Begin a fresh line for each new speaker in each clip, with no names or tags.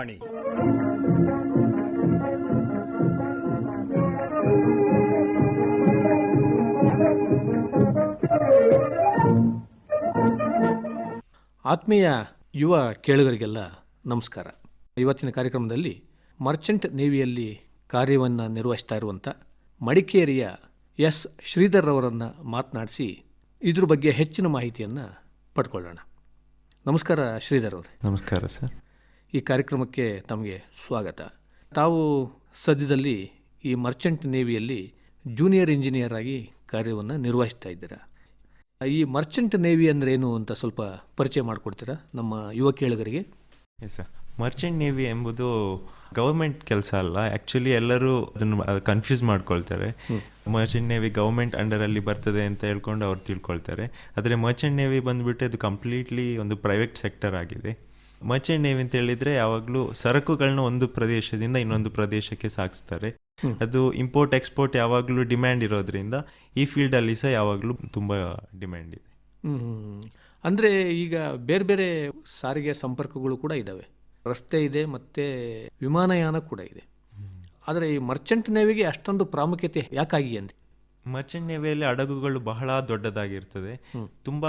ವಾಣಿ.
ಆತ್ಮೀಯ ಯುವ ಕೇಳುಗರಿಗೆಲ್ಲ ನಮಸ್ಕಾರ. ಇವತ್ತಿನ ಕಾರ್ಯಕ್ರಮದಲ್ಲಿ ಮರ್ಚೆಂಟ್ ನೇವಿಯಲ್ಲಿ ಕಾರ್ಯವನ್ನು ನಿರ್ವಹಿಸ್ತಾ ಇರುವಂಥ ಮಡಿಕೇರಿಯ ಎಸ್ ಶ್ರೀಧರ್ ಅವರನ್ನು ಮಾತನಾಡಿಸಿ ಇದ್ರ ಬಗ್ಗೆ ಹೆಚ್ಚಿನ ಮಾಹಿತಿಯನ್ನು ಪಡ್ಕೊಳ್ಳೋಣ. ನಮಸ್ಕಾರ ಶ್ರೀಧರ್ ಅವರೇ.
ನಮಸ್ಕಾರ ಸರ್.
ಈ ಕಾರ್ಯಕ್ರಮಕ್ಕೆ ತಮಗೆ ಸ್ವಾಗತ. ತಾವು ಸದ್ಯದಲ್ಲಿ ಈ ಮರ್ಚೆಂಟ್ ನೇವಿಯಲ್ಲಿ ಜೂನಿಯರ್ ಇಂಜಿನಿಯರ್ ಆಗಿ ಕಾರ್ಯವನ್ನು ನಿರ್ವಹಿಸ್ತಾ ಇದ್ದೀರಾ. ಈ ಮರ್ಚೆಂಟ್ ನೇವಿ ಅಂದ್ರೆ ಏನು ಅಂತ ಸ್ವಲ್ಪ ಪರಿಚಯ ಮಾಡಿಕೊಡ್ತೀರಾ ನಮ್ಮ ಯುವ ಕೇಳುಗರಿಗೆ?
Yes sir. ಮರ್ಚೆಂಟ್ ನೇವಿ ಎಂಬುದು ಗವರ್ಮೆಂಟ್ ಕೆಲಸ ಅಲ್ಲ. ಆ್ಯಕ್ಚುಲಿ ಎಲ್ಲರೂ ಅದನ್ನು ಕನ್ಫ್ಯೂಸ್ ಮಾಡ್ಕೊಳ್ತಾರೆ. ಮರ್ಚೆಂಟ್ ನೇವಿ ಗವರ್ಮೆಂಟ್ ಅಂಡರಲ್ಲಿ ಬರ್ತದೆ ಅಂತ ಹೇಳ್ಕೊಂಡು ಅವ್ರು ತಿಳ್ಕೊಳ್ತಾರೆ. ಆದರೆ ಮರ್ಚೆಂಟ್ ನೇವಿ ಬಂದುಬಿಟ್ಟು ಅದು ಕಂಪ್ಲೀಟ್ಲಿ ಒಂದು ಪ್ರೈವೇಟ್ ಸೆಕ್ಟರ್ ಆಗಿದೆ. ಮರ್ಚೆಂಟ್ ನೇವಿ ಅಂತ ಹೇಳಿದರೆ ಯಾವಾಗಲೂ ಸರಕುಗಳನ್ನ ಒಂದು ಪ್ರದೇಶದಿಂದ ಇನ್ನೊಂದು ಪ್ರದೇಶಕ್ಕೆ ಸಾಗಿಸ್ತಾರೆ. ಅದು ಇಂಪೋರ್ಟ್ ಎಕ್ಸ್ಪೋರ್ಟ್ ಯಾವಾಗಲೂ ಡಿಮ್ಯಾಂಡ್ ಇರೋದ್ರಿಂದ ಈ ಫೀಲ್ಡಲ್ಲಿ ಸಹ ಯಾವಾಗಲೂ ತುಂಬ ಡಿಮ್ಯಾಂಡ್ ಇದೆ.
ಅಂದರೆ ಈಗ ಬೇರೆ ಬೇರೆ ಸಾರಿಗೆ ಸಂಪರ್ಕಗಳು ಕೂಡ ಇದ್ದಾವೆ. ರಸ್ತೆ ಇದೆ ಮತ್ತು ವಿಮಾನಯಾನ ಕೂಡ ಇದೆ. ಆದರೆ ಈ ಮರ್ಚೆಂಟ್ ನೇವಿಗೆ ಅಷ್ಟೊಂದು ಪ್ರಾಮುಖ್ಯತೆ ಯಾಕಾಗಿ ಅಂದರೆ?
ಮರ್ಚೆಂಟ್ ನೇವಿಯಲ್ಲಿ ಹಡಗುಗಳು ಬಹಳ ದೊಡ್ಡದಾಗಿರ್ತದೆ. ತುಂಬ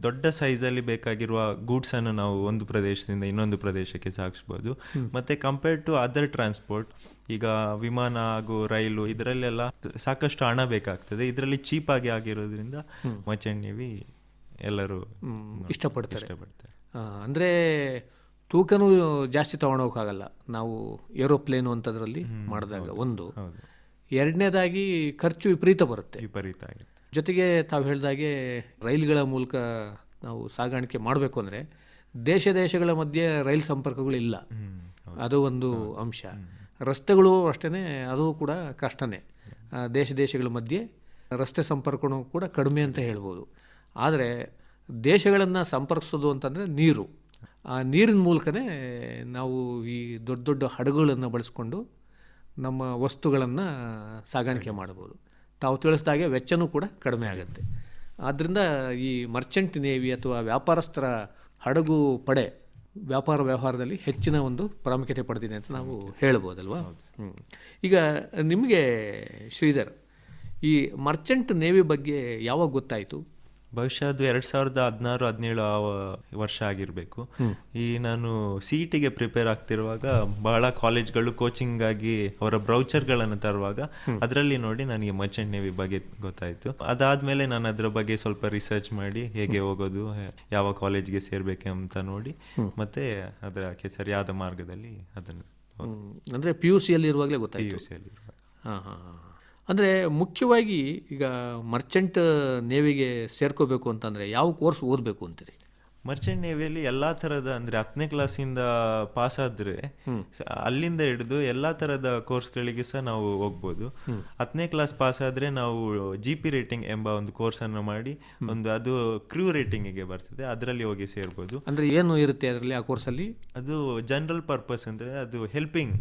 ದೊಡ್ಡ ಸೈಜಲ್ಲಿ ಬೇಕಾಗಿರುವ ಗೂಡ್ಸನ್ನು ನಾವು ಒಂದು ಪ್ರದೇಶದಿಂದ ಇನ್ನೊಂದು ಪ್ರದೇಶಕ್ಕೆ ಸಾಗಿಸ್ಬೋದು. ಮತ್ತು ಕಂಪೇರ್ ಟು ಅದರ್ ಟ್ರಾನ್ಸ್ಪೋರ್ಟ್, ಈಗ ವಿಮಾನ ಹಾಗೂ ರೈಲು ಇದರಲ್ಲೆಲ್ಲ ಸಾಕಷ್ಟು ಹಣ ಬೇಕಾಗ್ತದೆ. ಇದರಲ್ಲಿ ಚೀಪಾಗಿ ಆಗಿರೋದ್ರಿಂದ ಮರ್ಚೆಂಟ್ ನೇವಿ ಎಲ್ಲರೂ
ಇಷ್ಟಪಡ್ತಾರೆ. ಅಂದರೆ ತೂಕನೂ ಜಾಸ್ತಿ ತೊಗೊಂಡೋಗಕ್ಕಾಗಲ್ಲ ನಾವು ಏರೋಪ್ಲೇನು ಅಂಥದ್ರಲ್ಲಿ ಮಾಡಿದಾಗ. ಒಂದು ಎರಡನೇದಾಗಿ ಖರ್ಚು ವಿಪರೀತ ಆಗುತ್ತೆ. ಜೊತೆಗೆ ತಾವು ಹೇಳಿದಾಗೆ ರೈಲುಗಳ ಮೂಲಕ ನಾವು ಸಾಗಾಣಿಕೆ ಮಾಡಬೇಕು ಅಂದರೆ ದೇಶಗಳ ಮಧ್ಯೆ ರೈಲು ಸಂಪರ್ಕಗಳು ಇಲ್ಲ. ಅದು ಒಂದು ಅಂಶ. ರಸ್ತೆಗಳು ಅಷ್ಟೇ, ಅದು ಕೂಡ ಕಷ್ಟನೇ. ದೇಶಗಳ ಮಧ್ಯೆ ರಸ್ತೆ ಸಂಪರ್ಕನೂ ಕೂಡ ಕಡಿಮೆ ಅಂತ ಹೇಳ್ಬೋದು. ಆದರೆ ದೇಶಗಳನ್ನು ಸಂಪರ್ಕಿಸೋದು ಅಂತಂದರೆ ನೀರು. ಆ ನೀರಿನ ಮೂಲಕನೇ ನಾವು ಈ ದೊಡ್ಡ ದೊಡ್ಡ ಹಡಗುಗಳನ್ನು ಬಳಸ್ಕೊಂಡು ನಮ್ಮ ವಸ್ತುಗಳನ್ನು ಸಾಗಾಣಿಕೆ ಮಾಡ್ಬೋದು. ತಾವು ತಿಳಿಸಿದಾಗೆ ವೆಚ್ಚನೂ ಕೂಡ ಕಡಿಮೆ ಆಗುತ್ತೆ. ಆದ್ದರಿಂದ ಈ ಮರ್ಚೆಂಟ್ ನೇವಿ ಅಥವಾ ವ್ಯಾಪಾರಸ್ಥರ ಹಡಗು ಪಡೆ ವ್ಯವಹಾರದಲ್ಲಿ ಹೆಚ್ಚಿನ ಒಂದು ಪ್ರಾಮುಖ್ಯತೆ ಪಡೆದಿದೆ ಅಂತ ನಾವು ಹೇಳ್ಬೋದಲ್ವಾ? ಈಗ ನಿಮಗೆ ಶ್ರೀಧರ್, ಈ ಮರ್ಚೆಂಟ್ ನೇವಿ ಬಗ್ಗೆ ಯಾವಾಗ ಗೊತ್ತಾಯಿತು?
ಬಹುಶಃ ಅದು 2016-17 ವರ್ಷ ಆಗಿರಬೇಕು. ಈ ನಾನು CETಗೆ ಪ್ರಿಪೇರ್ ಆಗ್ತಿರುವಾಗ ಬಹಳ ಕಾಲೇಜ್ಗಳು ಕೋಚಿಂಗಾಗಿ ಅವರ ಬ್ರೌಚರ್ಗಳನ್ನು ತರುವಾಗ ಅದರಲ್ಲಿ ನೋಡಿ ನನಗೆ ಮರ್ಚೆಂಟ್ ನೇವಿ ಬಗ್ಗೆ ಗೊತ್ತಾಯಿತು. ಅದಾದಮೇಲೆ ನಾನು ಅದರ ಬಗ್ಗೆ ಸ್ವಲ್ಪ ರಿಸರ್ಚ್ ಮಾಡಿ ಹೇಗೆ ಹೋಗೋದು, ಯಾವ ಕಾಲೇಜ್ಗೆ ಸೇರಬೇಕು ಅಂತ ನೋಡಿ ಮತ್ತೆ ಅದಕ್ಕೆ ಸರಿಯಾದ ಮಾರ್ಗದಲ್ಲಿ ಅದನ್ನು
ಅಂದರೆ PUCಯಲ್ಲಿ ಇರುವಾಗಲೇ ಗೊತ್ತಾಯಿತು.
PUCಯಲ್ಲಿ ಇರುವಾಗ.
ಅಂದರೆ ಮುಖ್ಯವಾಗಿ ಈಗ ಮರ್ಚೆಂಟ್ ನೇವಿಗೆ ಸೇರ್ಕೋಬೇಕು ಅಂತಂದರೆ ಯಾವ ಕೋರ್ಸ್ ಓದಬೇಕು ಅಂತೀರಿ?
ಮರ್ಚೆಂಟ್ ನೇವಿಯಲ್ಲಿ ಎಲ್ಲ ಥರದ, ಅಂದರೆ 10ನೇ ಕ್ಲಾಸಿಂದ ಪಾಸ್ ಆದರೆ ಅಲ್ಲಿಂದ ಹಿಡಿದು ಎಲ್ಲ ಥರದ ಕೋರ್ಸ್ಗಳಿಗೆ ಸಹ ನಾವು ಹೋಗ್ಬೋದು. 10ನೇ ಕ್ಲಾಸ್ ಪಾಸ್ ಆದರೆ ನಾವು GP ರೇಟಿಂಗ್ ಎಂಬ ಒಂದು ಕೋರ್ಸನ್ನು ಮಾಡಿ ಅದು ಕ್ರೂ ರೇಟಿಂಗಿಗೆ ಬರ್ತದೆ, ಅದರಲ್ಲಿ ಹೋಗಿ ಸೇರ್ಬೋದು.
ಅಂದರೆ ಏನು ಇರುತ್ತೆ ಅದರಲ್ಲಿ? ಆ ಕೋರ್ಸಲ್ಲಿ
ಅದು ಜನರಲ್ ಪರ್ಪಸ್, ಅಂದರೆ ಅದು ಹೆಲ್ಪಿಂಗ್,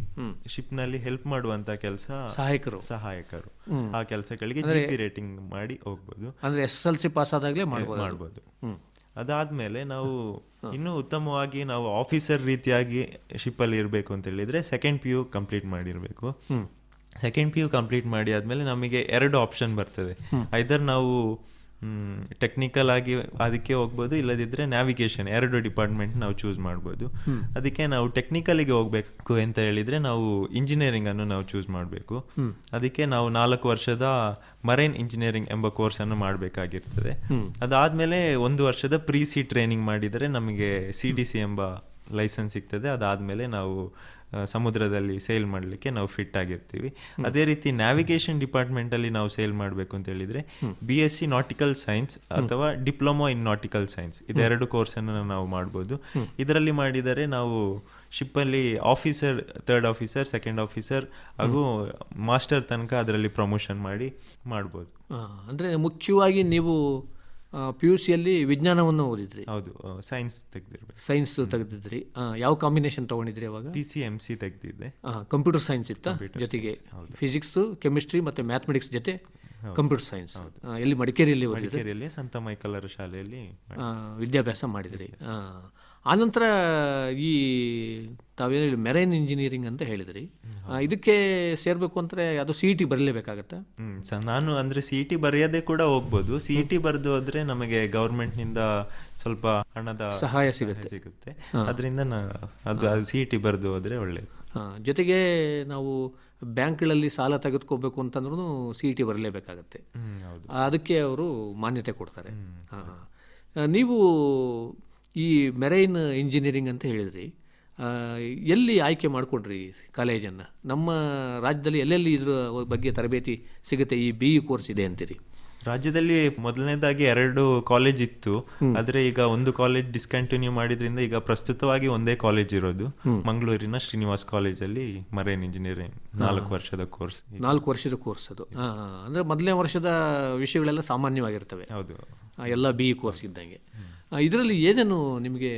ಶಿಪ್ನಲ್ಲಿ ಹೆಲ್ಪ್ ಮಾಡುವಂಥ ಕೆಲಸ, ಸಹಾಯಕರು ಆ ಕೆಲಸಗಳಿಗೆ GP ರೇಟಿಂಗ್ ಮಾಡಿ ಹೋಗ್ಬೋದು.
ಅಂದರೆ SSLC ಪಾಸ್ ಆದಾಗಲೇ ಮಾಡ್ಬೋದು.
ಅದಾದಮೇಲೆ ನಾವು ಇನ್ನೂ ಉತ್ತಮವಾಗಿ ನಾವು ಆಫೀಸರ್ ರೀತಿಯಾಗಿ ಶಿಪ್ಪಲ್ಲಿ ಇರಬೇಕು ಅಂತ ಹೇಳಿದರೆ ಸೆಕೆಂಡ್ PU ಕಂಪ್ಲೀಟ್ ಮಾಡಿರಬೇಕು. ಸೆಕೆಂಡ್ PU ಕಂಪ್ಲೀಟ್ ಮಾಡಿ ಆದಮೇಲೆ ನಮಗೆ 2 ಆಪ್ಷನ್ ಬರ್ತದೆ. ಐದರ್ ನಾವು ಟೆಕ್ನಿಕಲ್ ಆಗಿ ಅದಕ್ಕೆ ಹೋಗ್ಬೋದು, ಇಲ್ಲದಿದ್ದರೆ ನ್ಯಾವಿಗೇಷನ್, 2 ಡಿಪಾರ್ಟ್ಮೆಂಟ್ ನಾವು ಚೂಸ್ ಮಾಡ್ಬೋದು. ಅದಕ್ಕೆ ನಾವು ಟೆಕ್ನಿಕಲಿಗೆ ಹೋಗಬೇಕು ಅಂತ ಹೇಳಿದರೆ ನಾವು ಇಂಜಿನಿಯರಿಂಗನ್ನು ನಾವು ಚೂಸ್ ಮಾಡಬೇಕು. ಅದಕ್ಕೆ ನಾವು 4 ವರ್ಷದ ಮರೈನ್ ಇಂಜಿನಿಯರಿಂಗ್ ಎಂಬ ಕೋರ್ಸನ್ನು ಮಾಡಬೇಕಾಗಿರ್ತದೆ. ಅದಾದಮೇಲೆ 1 ವರ್ಷದ ಪ್ರೀ-ಸಿ ಟ್ರೈನಿಂಗ್ ಮಾಡಿದರೆ ನಮಗೆ CDC ಎಂಬ ಲೈಸೆನ್ಸ್ ಸಿಗ್ತದೆ. ಅದಾದಮೇಲೆ ನಾವು ಸಮುದ್ರದಲ್ಲಿ ಸೇಲ್ ಮಾಡಲಿಕ್ಕೆ ನಾವು ಫಿಟ್ ಆಗಿರ್ತೀವಿ. ಅದೇ ರೀತಿ ನ್ಯಾವಿಗೇಷನ್ ಡಿಪಾರ್ಟ್ಮೆಂಟಲ್ಲಿ ನಾವು ಸೇಲ್ ಮಾಡಬೇಕು ಅಂತ ಹೇಳಿದರೆ BSc ನಾಟಿಕಲ್ ಸೈನ್ಸ್ ಅಥವಾ ಡಿಪ್ಲೊಮಾ ಇನ್ ನಾಟಿಕಲ್ ಸೈನ್ಸ್, ಇದೆರಡು ಕೋರ್ಸನ್ನು ನಾವು ಮಾಡ್ಬೋದು. ಇದರಲ್ಲಿ ಮಾಡಿದರೆ ನಾವು ಶಿಪ್ಪಲ್ಲಿ officer, 3rd officer, 2nd officer ಹಾಗೂ ಮಾಸ್ಟರ್ ತನಕ ಅದರಲ್ಲಿ ಪ್ರಮೋಷನ್ ಮಾಡ್ಬೋದು.
ಅಂದರೆ ಮುಖ್ಯವಾಗಿ ನೀವು PUCಯಲ್ಲಿ ವಿಜ್ಞಾನವನ್ನು ಓದಿದ್ರಿ?
ಹೌದು, ಸೈನ್ಸ್
ತೆಗೆದಿದ್ರಿ. ಯಾವ ಕಾಂಬಿನೇಷನ್ ತೊಗೊಂಡಿದ್ರಿ ಅವಾಗ?
PCMC ತೆಗೆದಿದ್ದೆ.
ಕಂಪ್ಯೂಟರ್ ಸೈನ್ಸ್ ಇತ್ತಾ ಜೊತೆಗೆ? ಫಿಸಿಕ್ಸ್, ಕೆಮಿಸ್ಟ್ರಿ ಮತ್ತು ಮ್ಯಾಥಮೆಟಿಕ್ಸ್ ಜೊತೆ ಕಂಪ್ಯೂಟರ್ ಸೈನ್ಸ್. ಎಲ್ಲಿ ಮಡಿಕೇರಿಯಲ್ಲಿ ಓದಿದ್ರಿ?
ಮಡಿಕೇರಿಯಲ್ಲಿ ಸಂತ ಮೈಕಲರ ಶಾಲೆಯಲ್ಲಿ
ವಿದ್ಯಾಭ್ಯಾಸ ಮಾಡಿದ್ರಿ. ಆನಂತರ ಈ ತಾವೇನು ಮೆರೈನ್ ಇಂಜಿನಿಯರಿಂಗ್ ಅಂತ ಹೇಳಿದ್ರಿ, ಇದಕ್ಕೆ ಸೇರ್ಬೇಕು ಅಂದರೆ ಅದು CET ಬರಲೇಬೇಕಾಗತ್ತಾ?
ನಾನು ಅಂದರೆ CET ಬರೆಯದೆ ಕೂಡ ಹೋಗ್ಬೋದು. CET ಬರೆದು ಹೋದ್ರೆ ನಮಗೆ ಗೌರ್ಮೆಂಟ್ನಿಂದ ಸ್ವಲ್ಪ ಹಣದ
ಸಹಾಯ ಸಿಗುತ್ತೆ.
ಅದರಿಂದ ಅದು CET ಬರೆದು ಹೋದ್ರೆ ಒಳ್ಳೇದು.
ಜೊತೆಗೆ ನಾವು ಬ್ಯಾಂಕ್ಗಳಲ್ಲಿ ಸಾಲ ತೆಗೆದುಕೋಬೇಕು ಅಂತಂದ್ರೂ CET ಬರಲೇಬೇಕಾಗತ್ತೆ. ಅದಕ್ಕೆ ಅವರು ಮಾನ್ಯತೆ ಕೊಡ್ತಾರೆ. ನೀವು ಈ ಮೆರೈನ್ ಇಂಜಿನಿಯರಿಂಗ್ ಅಂತ ಹೇಳಿದ್ರಿ, ಎಲ್ಲಿ ಆಯ್ಕೆ ಮಾಡಿಕೊಂಡ್ರಿ ಕಾಲೇಜನ್ನು? ನಮ್ಮ ರಾಜ್ಯದಲ್ಲಿ ಎಲ್ಲೆಲ್ಲಿ ಇದ್ರ ಬಗ್ಗೆ ತರಬೇತಿ ಸಿಗುತ್ತೆ, ಈ BE ಕೋರ್ಸ್ ಇದೆ ಅಂತೀರಿ?
ರಾಜ್ಯದಲ್ಲಿ ಮೊದಲನೇದಾಗಿ 2 ಕಾಲೇಜ್ ಇತ್ತು. ಆದ್ರೆ ಈಗ ಒಂದು ಕಾಲೇಜ್ ಡಿಸ್ಕಂಟಿನ್ಯೂ ಮಾಡಿದ್ರಿಂದ ಈಗ ಪ್ರಸ್ತುತವಾಗಿ ಒಂದೇ ಕಾಲೇಜ್ ಇರೋದು, ಮಂಗಳೂರಿನ ಶ್ರೀನಿವಾಸ್ ಕಾಲೇಜಲ್ಲಿ ಮರೈನ್ ಇಂಜಿನಿಯರಿಂಗ್ 4 ವರ್ಷದ ಕೋರ್ಸ್.
4 ವರ್ಷದ ಕೋರ್ಸ್ ಅದು. ಅಂದ್ರೆ ಮೊದಲನೇ ವರ್ಷದ ವಿಷಯಗಳೆಲ್ಲ ಸಾಮಾನ್ಯವಾಗಿರ್ತವೆ.
ಹೌದು, ಎಲ್ಲ
BE ಕೋರ್ಸ್ ಇದ್ದಂಗೆ. ಇದರಲ್ಲಿ ಏನೇನು ನಿಮಗೆ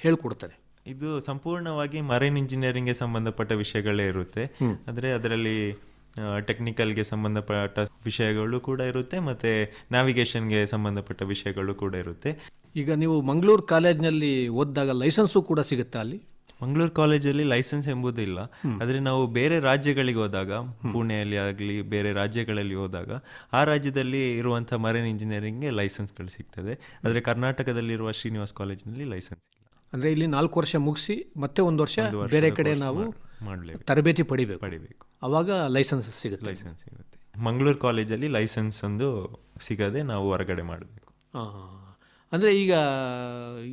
ಹೇಳ್ಕೊಡ್ತಾರೆ?
ಇದು ಸಂಪೂರ್ಣವಾಗಿ ಮರೈನ್ ಇಂಜಿನಿಯರಿಂಗ್ಗೆ ಸಂಬಂಧಪಟ್ಟ ವಿಷಯಗಳೇ ಇರುತ್ತೆ. ಅಂದ್ರೆ ಅದರಲ್ಲಿ ಟೆಕ್ನಿಕಲ್ಗೆ ಸಂಬಂಧಪಟ್ಟ ವಿಷಯಗಳು ಕೂಡ ಇರುತ್ತೆ, ಮತ್ತೆ ನ್ಯಾವಿಗೇಷನ್ಗೆ ಸಂಬಂಧಪಟ್ಟ ವಿಷಯಗಳು ಕೂಡ ಇರುತ್ತೆ.
ಈಗ ನೀವು ಮಂಗಳೂರು ಕಾಲೇಜ್ನಲ್ಲಿ ಓದಿದಾಗ ಲೈಸೆನ್ಸು ಕೂಡ ಸಿಗುತ್ತಾ ಅಲ್ಲಿ?
ಮಂಗಳೂರು ಕಾಲೇಜಲ್ಲಿ ಲೈಸೆನ್ಸ್ ಎಂಬುದಿಲ್ಲ. ಆದರೆ ನಾವು ಬೇರೆ ರಾಜ್ಯಗಳಿಗೆ ಹೋದಾಗ, ಪುಣೆಯಲ್ಲಿ ಆಗಲಿ ಬೇರೆ ರಾಜ್ಯಗಳಲ್ಲಿ ಹೋದಾಗ ಆ ರಾಜ್ಯದಲ್ಲಿ ಇರುವಂಥ ಮರೈನ್ ಇಂಜಿನಿಯರಿಂಗ್ಗೆ ಲೈಸೆನ್ಸ್ಗಳು ಸಿಗ್ತದೆ. ಆದರೆ ಕರ್ನಾಟಕದಲ್ಲಿರುವ ಶ್ರೀನಿವಾಸ್ ಕಾಲೇಜಿನಲ್ಲಿ ಲೈಸೆನ್ಸ್ ಇಲ್ಲ.
ಅಂದರೆ ಇಲ್ಲಿ 4 ವರ್ಷ ಮುಗಿಸಿ ಮತ್ತೆ 1 ವರ್ಷ ಬೇರೆ ಕಡೆ ನಾವು ತರಬೇತಿ ಪಡಿಬೇಕು, ಅವಾಗ ಲೈಸೆನ್ಸ್ ಸಿಗುತ್ತೆ.
ಮಂಗಳೂರು ಕಾಲೇಜಲ್ಲಿ ಲೈಸೆನ್ಸ್ ಒಂದು ಸಿಗದೆ ನಾವು ಹೊರಗಡೆ ಮಾಡಬೇಕು.
ಅಂದರೆ ಈಗ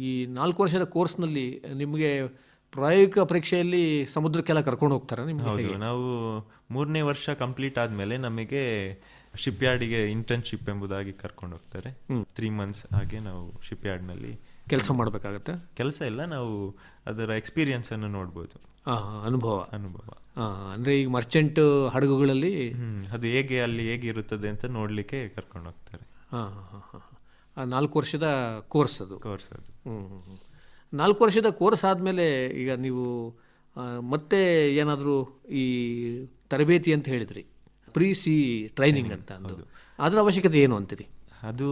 ಈ 4 ವರ್ಷದ ಕೋರ್ಸ್ನಲ್ಲಿ ನಿಮಗೆ ಪ್ರಾಯೋಗಿಕ ಪರೀಕ್ಷೆಯಲ್ಲಿ ಸಮುದ್ರಕ್ಕೆಲ್ಲ ಕರ್ಕೊಂಡು ಹೋಗ್ತಾರೆ ನಿಮಗೆ?
ಹೌದು, ನಾವು 3ನೇ ವರ್ಷ ಕಂಪ್ಲೀಟ್ ಆದಮೇಲೆ ನಮಗೆ ಶಿಪ್ ಯಾರ್ಡಿಗೆ ಇಂಟರ್ನ್ಶಿಪ್ ಎಂಬುದಾಗಿ ಕರ್ಕೊಂಡು ಹೋಗ್ತಾರೆ. 3 ಮಂತ್ಸ್ ಹಾಗೆ ನಾವು ಶಿಪ್ ಯಾರ್ಡ್ನಲ್ಲಿ
ಕೆಲಸ ಮಾಡಬೇಕಾಗತ್ತೆ.
ಕೆಲಸ ಇಲ್ಲ, ನಾವು ಅದರ ಎಕ್ಸ್ಪೀರಿಯನ್ಸ್ ಅನ್ನು ನೋಡ್ಬೋದು.
ಅನುಭವ. ಅಂದರೆ ಈಗ ಮರ್ಚೆಂಟ್ ಹಡಗುಗಳಲ್ಲಿ
ಅದು ಅಲ್ಲಿ ಹೇಗೆ ಇರುತ್ತದೆ ಅಂತ ನೋಡಲಿಕ್ಕೆ ಕರ್ಕೊಂಡು ಹೋಗ್ತಾರೆ.
4 ವರ್ಷದ ಕೋರ್ಸ್ ಅದು. 4 ವರ್ಷದ ಕೋರ್ಸ್ ಆದಮೇಲೆ ಈಗ ನೀವು ಮತ್ತೆ ಏನಾದರೂ ಈ ತರಬೇತಿ ಅಂತ ಹೇಳಿದ್ರಿ, ಪ್ರೀ-ಸಿ ಟ್ರೈನಿಂಗ್ ಅಂತ ಅಂದು, ಅದರ ಅವಶ್ಯಕತೆ ಏನು ಅಂತೀರಿ?
ಅದು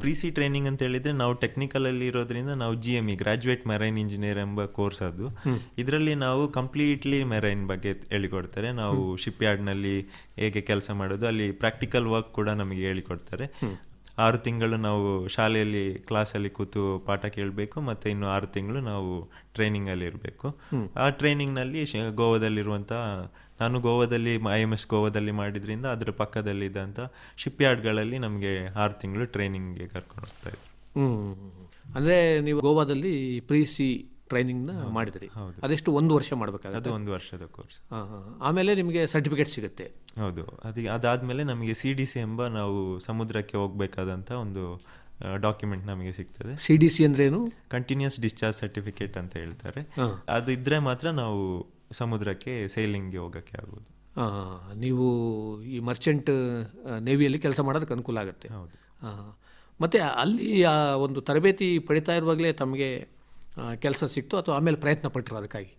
ಪ್ರೀ-ಸಿ ಟ್ರೈನಿಂಗ್ ಅಂತ ಹೇಳಿದ್ರೆ ನಾವು ಟೆಕ್ನಿಕಲಲ್ಲಿ ಇರೋದ್ರಿಂದ ನಾವು GME ಗ್ರಾಜ್ಯುಯೇಟ್ ಮೆರೈನ್ ಇಂಜಿನಿಯರ್ ಎಂಬ ಕೋರ್ಸ್ ಅದು. ಇದರಲ್ಲಿ ನಾವು ಕಂಪ್ಲೀಟ್ಲಿ ಮೆರೈನ್ ಬಗ್ಗೆ ಹೇಳಿಕೊಡ್ತಾರೆ. ನಾವು ಶಿಪ್ ಯಾರ್ಡ್ನಲ್ಲಿ ಹೇಗೆ ಕೆಲಸ ಮಾಡೋದು, ಅಲ್ಲಿ ಪ್ರಾಕ್ಟಿಕಲ್ ವರ್ಕ್ ಕೂಡ ನಮಗೆ ಹೇಳಿಕೊಡ್ತಾರೆ. 6 ತಿಂಗಳು ನಾವು ಶಾಲೆಯಲ್ಲಿ ಕ್ಲಾಸಲ್ಲಿ ಕೂತು ಪಾಠ ಕೇಳಬೇಕು, ಮತ್ತು ಇನ್ನು 6 ತಿಂಗಳು ನಾವು ಟ್ರೈನಿಂಗಲ್ಲಿ ಇರಬೇಕು. ಆ ಟ್ರೈನಿಂಗ್ನಲ್ಲಿ ಗೋವಾದಲ್ಲಿರುವಂಥ, ನಾನು ಗೋವಾದಲ್ಲಿ IMS ಗೋವಾದಲ್ಲಿ ಮಾಡಿದ್ರಿಂದ ಅದರ ಪಕ್ಕದಲ್ಲಿದ್ದಂಥ ಶಿಪ್ ಯಾರ್ಡ್ಗಳಲ್ಲಿ ನಮಗೆ 6 ತಿಂಗಳು ಟ್ರೈನಿಂಗ್ಗೆ ಕರ್ಕೊಂಡು ಹೋಗ್ತಾ ಇದ್ರು.
ಅಂದರೆ ನೀವು ಗೋವಾದಲ್ಲಿ ಪ್ರೀ-ಸಿ ಟ್ರೈನಿಂಗ್ನ ಮಾಡಿದ್ರಿ. ಅದೆಷ್ಟು 1 ವರ್ಷ ಮಾಡಬೇಕಾಗುತ್ತೆ?
ಅದು 1 ವರ್ಷದ ಕೋರ್ಸ್.
ಆಮೇಲೆ ನಿಮಗೆ ಸರ್ಟಿಫಿಕೇಟ್ ಸಿಗುತ್ತೆ?
ಹೌದು, ಅದಾದಮೇಲೆ ನಮಗೆ CDC ಎಂಬ ನಾವು ಸಮುದ್ರಕ್ಕೆ ಹೋಗಬೇಕಾದಂಥ ಒಂದು ಡಾಕ್ಯುಮೆಂಟ್ ನಮಗೆ ಸಿಗ್ತದೆ.
CDC ಅಂದ್ರೇನು?
ಕಂಟಿನ್ಯೂಸ್ ಡಿಸ್ಚಾರ್ಜ್ ಸರ್ಟಿಫಿಕೇಟ್ ಅಂತ ಹೇಳ್ತಾರೆ. ಅದು ಇದ್ರೆ ಮಾತ್ರ ನಾವು ಸಮುದ್ರಕ್ಕೆ ಸೇಲಿಂಗ್ಗೆ ಹೋಗೋಕ್ಕೆ ಆಗೋದು.
ನೀವು ಈ ಮರ್ಚೆಂಟ್ ನೇವಿಯಲ್ಲಿ ಕೆಲಸ ಮಾಡೋದಕ್ಕೆ ಅನುಕೂಲ ಆಗುತ್ತೆ.
ಹೌದು.
ಮತ್ತು ಅಲ್ಲಿ ಆ ಒಂದು ತರಬೇತಿ ಪಡಿತಾ ಇರುವಾಗಲೇ ತಮಗೆ ಕೆಲಸ ಸಿಕ್ತು ಅಥವಾ ಆಮೇಲೆ ಪ್ರಯತ್ನ ಪಟ್ಟರು ಅದಕ್ಕಾಗಿ?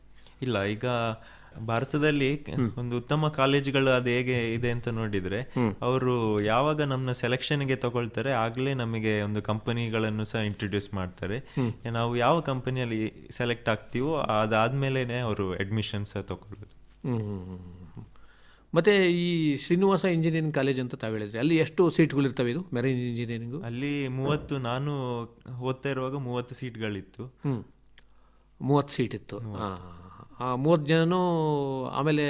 ಇಲ್ಲ, ಈಗ ಭಾರತದಲ್ಲಿ ಒಂದು ಉತ್ತಮ ಕಾಲೇಜುಗಳು ಅದು ಹೇಗೆ ಇದೆ ಅಂತ ನೋಡಿದ್ರೆ, ಅವರು ಯಾವಾಗ ನಮ್ಮನ್ನ ಸೆಲೆಕ್ಷನ್ಗೆ ತಗೊಳ್ತಾರೆ ಆಗಲೇ ನಮಗೆ ಒಂದು ಕಂಪನಿಗಳನ್ನು ಸಹ ಇಂಟ್ರೊಡ್ಯೂಸ್ ಮಾಡ್ತಾರೆ. ನಾವು ಯಾವ ಕಂಪನಿಯಲ್ಲಿ ಸೆಲೆಕ್ಟ್ ಆಗ್ತೀವೋ ಅದಾದ್ಮೇಲೆ ಅವರು ಅಡ್ಮಿಷನ್ ಸಹ ತಗೊಳ್ಳೋದು.
ಮತ್ತೆ ಈ ಶ್ರೀನಿವಾಸ ಇಂಜಿನಿಯರಿಂಗ್ ಕಾಲೇಜ್ ಅಂತ ತಾವು ಹೇಳಿದ್ರಿ, ಅಲ್ಲಿ ಎಷ್ಟು ಸೀಟ್ಗಳಿರ್ತವೆ ಇದು ಮೆರೈನ್ ಇಂಜಿನಿಯರಿಂಗು?
ಅಲ್ಲಿ 30, ನಾನು ಓದ್ತಾ ಇರುವಾಗ 30 ಸೀಟ್ಗಳಿತ್ತು.
30 ಸೀಟ್ ಇತ್ತು. 30 ಜನನೂ ಆಮೇಲೆ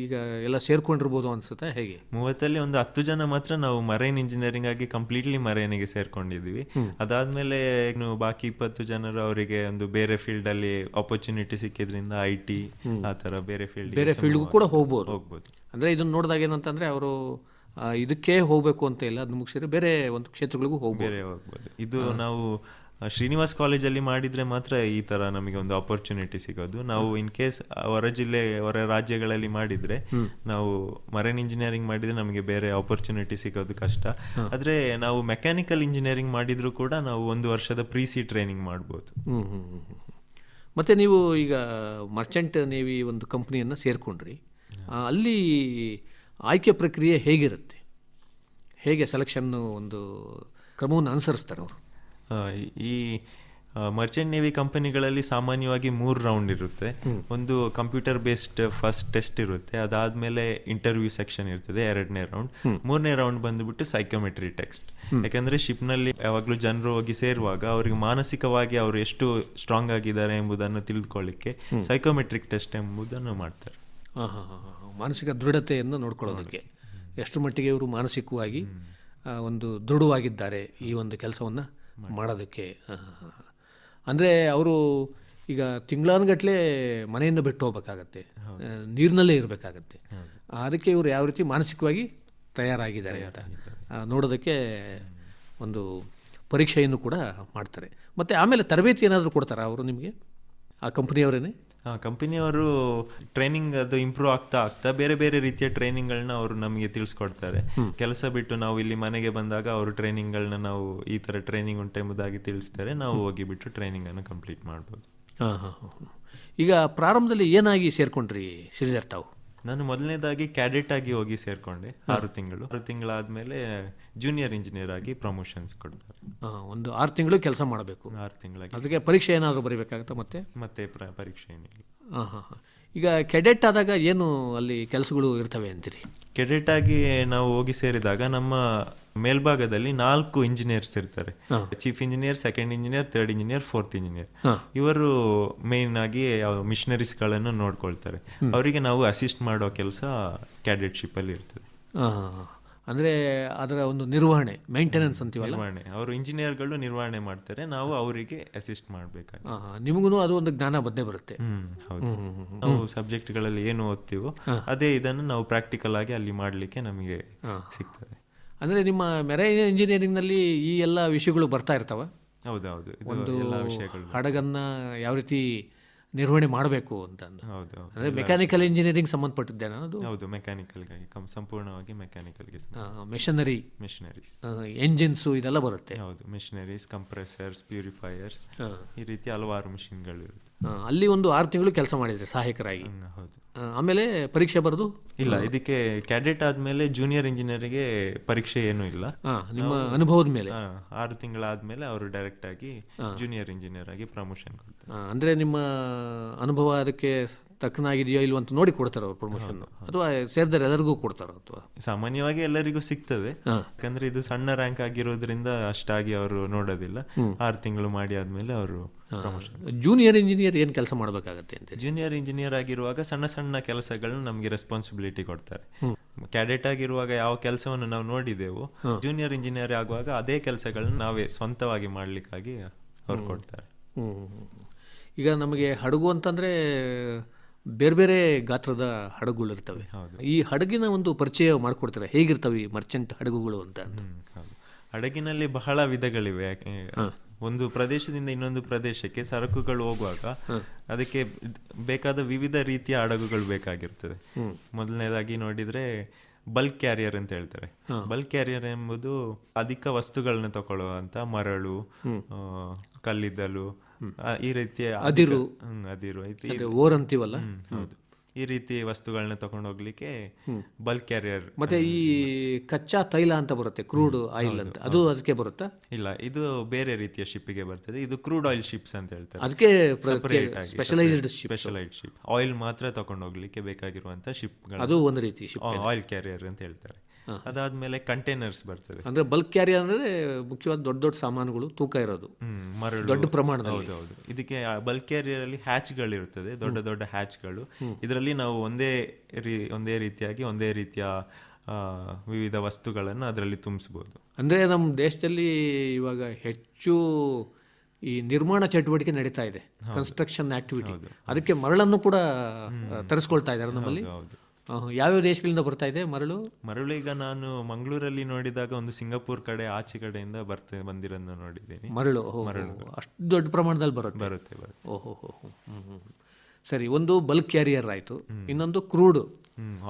ಈಗ ಎಲ್ಲ ಸೇರ್ಕೊಂಡಿರ್ಬೋದು ಅನ್ಸುತ್ತೆ, ಹೇಗೆ?
30ಅಲ್ಲಿ ಒಂದು 10 ಜನ ಮಾತ್ರ ನಾವು ಮರೈನ್ ಇಂಜಿನಿಯರಿಂಗ್ ಆಗಿ ಕಂಪ್ಲೀಟ್ಲಿ ಮರೈನಿಗೆ ಸೇರ್ಕೊಂಡಿದ್ವಿ. ಅದಾದ್ಮೇಲೆ ಬಾಕಿ 20 ಜನರು ಅವರಿಗೆ ಒಂದು ಬೇರೆ ಫೀಲ್ಡ್ ಅಲ್ಲಿ ಆಪರ್ಚುನಿಟಿ ಸಿಕ್ಕಿದ್ರಿಂದ IT ಆ ತರ ಬೇರೆ ಫೀಲ್ಡ್ಗೂ
ಕೂಡ ಹೋಗ್ಬೋದು. ಅಂದ್ರೆ ಇದನ್ನ ನೋಡಿದಾಗ ಏನಂತಂದ್ರೆ ಅವರು ಇದಕ್ಕೆ ಹೋಗ್ಬೇಕು ಅಂತ ಇಲ್ಲ, ಅದನ್ನ ಮುಗಿಸಿದ್ರೆ ಬೇರೆ ಒಂದು ಕ್ಷೇತ್ರಗಳಿಗೂ
ಹೋಗ್ಬೋದು. ಇದು ನಾವು ಶ್ರೀನಿವಾಸ್ ಕಾಲೇಜಲ್ಲಿ ಮಾಡಿದ್ರೆ ಮಾತ್ರ ಈ ತರ ನಮಗೆ ಒಂದು ಆಪರ್ಚುನಿಟಿ ಸಿಗೋದು. ನಾವು ಇನ್ ಕೇಸ್ ಹೊರ ರಾಜ್ಯಗಳಲ್ಲಿ ಮಾಡಿದ್ರೆ, ನಾವು ಮರೈನ್ ಇಂಜಿನಿಯರಿಂಗ್ ಮಾಡಿದ್ರೆ ನಮಗೆ ಬೇರೆ ಆಪರ್ಚುನಿಟಿ ಸಿಗೋದು ಕಷ್ಟ. ಆದ್ರೆ ನಾವು ಮೆಕ್ಯಾನಿಕಲ್ ಇಂಜಿನಿಯರಿಂಗ್ ಮಾಡಿದ್ರು ಕೂಡ ನಾವು 1 ವರ್ಷದ ಪ್ರೀ-ಸಿ ಟ್ರೈನಿಂಗ್ ಮಾಡ್ಬೋದು.
ಮತ್ತೆ ನೀವು ಈಗ ಮರ್ಚೆಂಟ್ ನೇವಿ ಒಂದು ಕಂಪ್ನಿಯನ್ನು ಸೇರ್ಕೊಂಡ್ರಿ, ಅಲ್ಲಿ ಆಯ್ಕೆ ಪ್ರಕ್ರಿಯೆ ಹೇಗಿರುತ್ತೆ? ಹೇಗೆ ಸೆಲೆಕ್ಷನ್ ಒಂದು ಕ್ರಮವನ್ನು ಅನುಸರಿಸ್ತಾರೆ ಅವರು?
ಈ ಮರ್ಚೆಂಟ್ ನೇವಿ ಕಂಪನಿಗಳಲ್ಲಿ ಸಾಮಾನ್ಯವಾಗಿ 3 ರೌಂಡ್ ಇರುತ್ತೆ. ಒಂದು ಕಂಪ್ಯೂಟರ್ ಬೇಸ್ಡ್ ಫಸ್ಟ್ ಟೆಸ್ಟ್ ಇರುತ್ತೆ, ಅದಾದ್ಮೇಲೆ ಇಂಟರ್ವ್ಯೂ ಸೆಕ್ಷನ್ ಇರ್ತದೆ 2ನೇ ರೌಂಡ್. 3ನೇ ರೌಂಡ್ ಬಂದ್ಬಿಟ್ಟು ಸೈಕೋಮೆಟ್ರಿ ಟೆಸ್ಟ್. ಯಾಕಂದ್ರೆ ಶಿಪ್ನಲ್ಲಿ ಯಾವಾಗಲೂ ಜನರು ಹೋಗಿ ಸೇರುವಾಗ ಅವರಿಗೆ ಮಾನಸಿಕವಾಗಿ ಅವರು ಎಷ್ಟು ಸ್ಟ್ರಾಂಗ್ ಆಗಿದ್ದಾರೆ ಎಂಬುದನ್ನು ತಿಳಿದುಕೊಳ್ಳಿಕ್ಕೆ ಸೈಕೋಮೆಟ್ರಿಕ್ ಟೆಸ್ಟ್ ಎಂಬುದನ್ನು ಮಾಡ್ತಾರೆ.
ಮಾನಸಿಕ ದೃಢತೆಯನ್ನು ನೋಡ್ಕೊಳ್ಳೋದಕ್ಕೆ ಎಷ್ಟು ಮಟ್ಟಿಗೆ ಇವರು ಮಾನಸಿಕವಾಗಿ ಒಂದು ದೃಢವಾಗಿದ್ದಾರೆ ಈ ಒಂದು ಕೆಲಸವನ್ನು ಮಾಡೋದಕ್ಕೆ. ಅಂದರೆ ಅವರು ಈಗ ತಿಂಗಳಾನುಗಟ್ಟಲೆ ಮನೆಯನ್ನು ಬಿಟ್ಟು ಹೋಗ್ಬೇಕಾಗತ್ತೆ, ನೀರಿನಲ್ಲೇ ಇರಬೇಕಾಗತ್ತೆ. ಅದಕ್ಕೆ ಇವರು ಯಾವ ರೀತಿ ಮಾನಸಿಕವಾಗಿ ತಯಾರಾಗಿದ್ದಾರೆ ಅಂತ ನೋಡೋದಕ್ಕೆ ಒಂದು ಪರೀಕ್ಷೆಯನ್ನು ಕೂಡ ಮಾಡ್ತಾರೆ. ಮತ್ತು ಆಮೇಲೆ ತರಬೇತಿ ಏನಾದರೂ ಕೊಡ್ತಾರಾ ಅವರು ನಿಮಗೆ, ಆ ಕಂಪ್ನಿಯವರೇನೆ?
ಕಂಪನಿಯವರು ಟ್ರೈನಿಂಗ್ ಅದು ಇಂಪ್ರೂವ್ ಆಗ್ತಾ ಬೇರೆ ಬೇರೆ ರೀತಿಯ ಟ್ರೈನಿಂಗ್ಗಳನ್ನ ಅವರು ನಮಗೆ ತಿಳಿಸ್ಕೊಡ್ತಾರೆ. ಕೆಲಸ ಬಿಟ್ಟು ನಾವು ಇಲ್ಲಿ ಮನೆಗೆ ಬಂದಾಗ ಅವರು ಟ್ರೈನಿಂಗ್ಗಳನ್ನ ನಾವು ಈ ಥರ ಟ್ರೈನಿಂಗ್ ಉಂಟು ಎಂಬುದಾಗಿ ತಿಳಿಸ್ತಾರೆ. ನಾವು ಹೋಗಿ ಬಿಟ್ಟು ಟ್ರೈನಿಂಗನ್ನು ಕಂಪ್ಲೀಟ್ ಮಾಡ್ಬೋದು.
ಈಗ ಪ್ರಾರಂಭದಲ್ಲಿ ಏನಾಗಿ ಸೇರ್ಕೊಂಡ್ರಿ ಶ್ರೀಧರ್ ತಾವು?
ನಾನು ಮೊದಲನೇದಾಗಿ ಕ್ಯಾಡೆಟ್ ಆಗಿ ಹೋಗಿ ಸೇರ್ಕೊಂಡೆ. 6 ತಿಂಗಳಾದ್ಮೇಲೆ ಜೂನಿಯರ್ ಇಂಜಿನಿಯರ್ ಆಗಿ ಪ್ರಮೋಷನ್ಸ್ ಕೊಡ್ತಾರೆ.
ಒಂದು 6 ತಿಂಗಳು ಕೆಲಸ ಮಾಡಬೇಕು.
6 ತಿಂಗಳಾಗಿ
ಅದಕ್ಕೆ ಪರೀಕ್ಷೆ ಏನಾದರೂ ಬರೀಬೇಕಾಗತ್ತಾ? ಮತ್ತೆ
ಪರೀಕ್ಷೆ ಏನಿಲ್ಲ.
ಈಗ ಕೆಡೆಟ್ ಆದಾಗ ಏನು ಅಲ್ಲಿ ಕೆಲಸಗಳು ಇರ್ತವೆ ಅಂತೀರಿ?
ಕೆಡೆಟ್ ಆಗಿ ನಾವು ಹೋಗಿ ಸೇರಿದಾಗ ನಮ್ಮ ಮೇಲ್ಭಾಗದಲ್ಲಿ 4 ಇಂಜಿನಿಯರ್ಸ್ ಇರ್ತಾರೆ. Chief engineer, second engineer, third engineer, fourth engineer. ಇವರು ಮೇನ್ ಆಗಿ ಮಿಷನರೀಸ್ಗಳನ್ನು ನೋಡ್ಕೊಳ್ತಾರೆ. ಅವರಿಗೆ ನಾವು ಅಸಿಸ್ಟ್ ಮಾಡೋ ಕೆಲಸ ಕ್ಯಾಡೆಟ್ಶಿಪ್ ಅಲ್ಲಿ ಇರ್ತದೆ.
ಅಂದರೆ ಅದರ ಒಂದು ನಿರ್ವಹಣೆ, ಮೇಂಟೆನೆನ್ಸ್ ಅಂತೀವಲ್ಲ,
ನಿರ್ವಹಣೆ ಅವರು ಇಂಜಿನಿಯರ್ಗಳು ನಿರ್ವಹಣೆ ಮಾಡ್ತಾರೆ, ನಾವು ಅವರಿಗೆ ಅಸಿಸ್ಟ್ ಮಾಡಬೇಕಾಗಿ.
ನಿಮಗೂ ಅದು ಒಂದು ಜ್ಞಾನ ಬಂದೇ ಬರುತ್ತೆ.
ಹೌದು, ನಾವು ಸಬ್ಜೆಕ್ಟ್ಗಳಲ್ಲಿ ಏನು ಓದ್ತೀವೋ ಅದೇ ಇದನ್ನು ನಾವು ಪ್ರಾಕ್ಟಿಕಲ್ ಆಗಿ ಅಲ್ಲಿ ಮಾಡಲಿಕ್ಕೆ ನಮಗೆ ಸಿಗ್ತದೆ.
ಅಂದರೆ ನಿಮ್ಮ ಮೆರೈನ್ ಇಂಜಿನಿಯರಿಂಗ್ನಲ್ಲಿ ಈ ಎಲ್ಲ ವಿಷಯಗಳು ಬರ್ತಾ ಇರ್ತಾವ?
ಹೌದೌದು,
ಒಂದು ಹಡಗನ್ನು ಯಾವ ರೀತಿ ನಿರ್ವಹಣೆ ಮಾಡಬೇಕು ಅಂತ. ಅಂದರೆ ಮೆಕ್ಯಾನಿಕಲ್ ಇಂಜಿನಿಯರಿಂಗ್ ಸಂಬಂಧಪಟ್ಟಿದ್ದೇನೆ ಅದು?
ಹೌದು, ಮೆಕ್ಯಾನಿಕಲ್ಗಾಗಿ ಸಂಪೂರ್ಣವಾಗಿ ಮೆಕ್ಯಾನಿಕಲ್ಗೆ. ಮೆಷಿನರೀಸ್,
ಎಂಜಿನ್ಸು ಇದೆಲ್ಲ ಬರುತ್ತೆ.
ಹೌದು, ಮೆಷಿನರೀಸ್, ಕಂಪ್ರೆಸರ್ಸ್, ಪ್ಯೂರಿಫೈಯರ್ಸ್, ಈ ರೀತಿ ಹಲವಾರು ಮಿಷಿನ್ಗಳು ಇರುತ್ತೆ.
ಅಲ್ಲಿ ಒಂದು 6 ತಿಂಗಳು ಕೆಲಸ ಮಾಡಿದ್ರೆ ಸಹಾಯಕರಾಗಿ.
ಹೌದು.
ಆಮೇಲೆ ಪರೀಕ್ಷೆ ಬರೆದು?
ಇಲ್ಲ, ಇದಕ್ಕೆ ಕ್ಯಾಡೆಟ್ ಆದ್ಮೇಲೆ ಜೂನಿಯರ್ ಇಂಜಿನಿಯರ್ಗೆ ಪರೀಕ್ಷೆ ಏನೂ ಇಲ್ಲ.
ನಿಮ್ಮ ಅನುಭವದ ಮೇಲೆ
6 ತಿಂಗಳಾದ್ಮೇಲೆ ಅವರು ಡೈರೆಕ್ಟ್ ಆಗಿ ಜೂನಿಯರ್ ಇಂಜಿನಿಯರ್ ಆಗಿ ಪ್ರಮೋಷನ್ ಕೊಡ್ತಾರೆ.
ಅಂದ್ರೆ ನಿಮ್ಮ ಅನುಭವ ಅದಕ್ಕೆ ತಕ್ಕನಾಗಿದೆಯೋ ಇಲ್ವ ಅಂತ ನೋಡಿ ಕೊಡ್ತಾರೆ ಅವ್ರು ಪ್ರಮೋಷನ್, ಅಥವಾ ಸೇರಿದರೆ ಎಲ್ಲರಿಗೂ ಕೊಡ್ತಾರ? ಅಥವಾ
ಸಾಮಾನ್ಯವಾಗಿ ಎಲ್ಲರಿಗೂ ಸಿಗ್ತದೆ, ಯಾಕಂದ್ರೆ ಇದು ಸಣ್ಣ ರ್ಯಾಂಕ್ ಆಗಿರೋದ್ರಿಂದ ಅಷ್ಟಾಗಿ ಅವರು ನೋಡೋದಿಲ್ಲ. 6 ತಿಂಗಳು ಮಾಡಿ ಆದ್ಮೇಲೆ ಅವರು ಪ್ರಮೋಷನ್.
ಜೂನಿಯರ್ ಇಂಜಿನಿಯರ್ ಏನು ಕೆಲಸ ಮಾಡಬೇಕಾಗತ್ತೆ ಅಂತ?
ಜೂನಿಯರ್ ಇಂಜಿನಿಯರ್ ಆಗಿರುವಾಗ ಸಣ್ಣ ಸಣ್ಣ ಕೆಲಸಗಳನ್ನ ನಮಗೆ ರೆಸ್ಪಾನ್ಸಿಬಿಲಿಟಿ ಕೊಡ್ತಾರೆ. ಕ್ಯಾಡೆಟ್ ಆಗಿರುವಾಗ ಯಾವ ಕೆಲಸವನ್ನು ನಾವು ನೋಡಿದೆವು, ಜೂನಿಯರ್ ಇಂಜಿನಿಯರ್ ಆಗುವಾಗ ಅದೇ ಕೆಲಸಗಳನ್ನ ನಾವೇ ಸ್ವಂತವಾಗಿ ಮಾಡ್ಲಿಕ್ಕಾಗಿ ಅವ್ರು ಕೊಡ್ತಾರೆ.
ಈಗ ನಮಗೆ ಹಡಗು ಅಂತಂದ್ರೆ ಬೇರೆ ಬೇರೆ ಗಾತ್ರದ ಹಡಗುಗಳು ಇರ್ತವೆ. ಈ ಹಡಗಿನ ಒಂದು ಪರಿಚಯ ಮಾಡಿಕೊಡ್ತಾರೆ, ಹೇಗಿರ್ತವೆ ಮರ್ಚೆಂಟ್ ಹಡಗುಗಳು ಅಂತ?
ಹಡಗಿನಲ್ಲಿ ಬಹಳ ವಿಧಗಳಿವೆ. ಒಂದು ಪ್ರದೇಶದಿಂದ ಇನ್ನೊಂದು ಪ್ರದೇಶಕ್ಕೆ ಸರಕುಗಳು ಹೋಗುವಾಗ ಅದಕ್ಕೆ ಬೇಕಾದ ವಿವಿಧ ರೀತಿಯ ಹಡಗುಗಳು ಬೇಕಾಗಿರ್ತದೆ. ಮೊದಲನೇದಾಗಿ ನೋಡಿದ್ರೆ ಬಲ್ಕ್ ಕ್ಯಾರಿಯರ್ ಅಂತ ಹೇಳ್ತಾರೆ. ಬಲ್ಕ್ ಕ್ಯಾರಿಯರ್ ಎಂಬುದು ಅಧಿಕ ವಸ್ತುಗಳನ್ನ ತಗೊಳ್ಳುವಂತ ಮರಳು, ಕಲ್ಲಿದ್ದಲು, ಈ ರೀತಿಯ
ಅದಿರು
ಅಂತೀವಲ್ಲ, ಹೌದು, ಈ ರೀತಿ ವಸ್ತುಗಳನ್ನ ತಗೊಂಡು ಹೋಗ್ಲಿಕ್ಕೆ ಬಲ್ಕ್ ಕ್ಯಾರಿಯರ್.
ಮತ್ತೆ ಈ ಕಚ್ಚಾ ತೈಲ ಅಂತ ಬರುತ್ತೆ, ಕ್ರೂಡ್ ಆಯಿಲ್ ಅಂತ, ಅದು ಅದಕ್ಕೆ ಬರುತ್ತಾ?
ಇಲ್ಲ, ಇದು ಬೇರೆ ರೀತಿಯ ಶಿಪ್ಪಿಗೆ ಬರ್ತದೆ. ಇದು ಕ್ರೂಡ್ ಆಯಿಲ್ ಶಿಪ್ಸ್ ಅಂತ ಹೇಳ್ತಾರೆ.
ಅದಕ್ಕೆ ಸ್ಪೆಷಲೈಸ್ಡ್ ಶಿಪ್,
ಆಯಿಲ್ ಮಾತ್ರ ತಗೊಂಡು ಹೋಗ್ಲಿಕ್ಕೆ ಬೇಕಾಗಿರುವಂತ ಶಿಪ್ಗಳು,
ಅದು ಒಂದು ರೀತಿ
ಆಯಿಲ್ ಕ್ಯಾರಿಯರ್ ಅಂತ ಹೇಳ್ತಾರೆ. ಅದಾದ್ಮೇಲೆ ಕಂಟೈನರ್ಸ್ ಬರ್ತದೆ.
ಅಂದ್ರೆ ಬಲ್ಕ್ ಕ್ಯಾರಿಯರ್ ಅಂದ್ರೆ ಮುಖ್ಯವಾದ ದೊಡ್ಡ ದೊಡ್ಡ ಸಾಮಾನುಗಳು ತೂಕ ಇರೋದು,
ಮರಳು,
ದೊಡ್ಡ ಪ್ರಮಾಣದಲ್ಲಿ.
ಹೌದೌದು. ಇದಕ್ಕೆ ಬಲ್ಕ್ ಕ್ಯಾರಿಯರ್ ಅಲ್ಲಿ ಹ್ಯಾಚ್ಗಳು ಇರುತ್ತದೆ, ದೊಡ್ಡ ದೊಡ್ಡ ಹ್ಯಾಚ್ಗಳು. ಇದರಲ್ಲಿ ನಾವು ಒಂದೇ ರೀತಿಯಾಗಿ ಒಂದೇ ರೀತಿಯ ವಿವಿಧ ವಸ್ತುಗಳನ್ನು ಅದರಲ್ಲಿ ತುಂಬಿಸಬಹುದು.
ಅಂದ್ರೆ ನಮ್ಮ ದೇಶದಲ್ಲಿ ಇವಾಗ ಹೆಚ್ಚು ಈ ನಿರ್ಮಾಣ ಚಟುವಟಿಕೆ ನಡೀತಾ ಇದೆ, ಕನ್ಸ್ಟ್ರಕ್ಷನ್ ಆಕ್ಟಿವಿಟಿ. ಅದಕ್ಕೆ ಮರಳನ್ನು ಕೂಡ ತರಿಸ್ಕೊಳ್ತಾ ಇದ್ದಾರೆ ನಮ್ಮಲ್ಲಿ. ಯಾವ್ಯಾವ ದೇಶಗಳಿಂದ ಬರ್ತಾ ಇದೆ ಮರಳು? ಈಗ ನಾನು ಮಂಗಳೂರಲ್ಲಿ ನೋಡಿದಾಗ ಒಂದು ಸಿಂಗಾಪುರ್ ಕಡೆ ಆಚೆ ಕಡೆಯಿಂದ ಬಂದಿರೋದನ್ನ ನೋಡಿದ್ದೀನಿ. ಮರಳು ಅಷ್ಟು ದೊಡ್ಡ ಪ್ರಮಾಣದಲ್ಲಿ ಬರುತ್ತೆ. ಓಹೋ. ಸರಿ, ಒಂದು ಬಲ್ಕ್ ಕ್ಯಾರಿಯರ್ ಆಯ್ತು, ಇನ್ನೊಂದು crude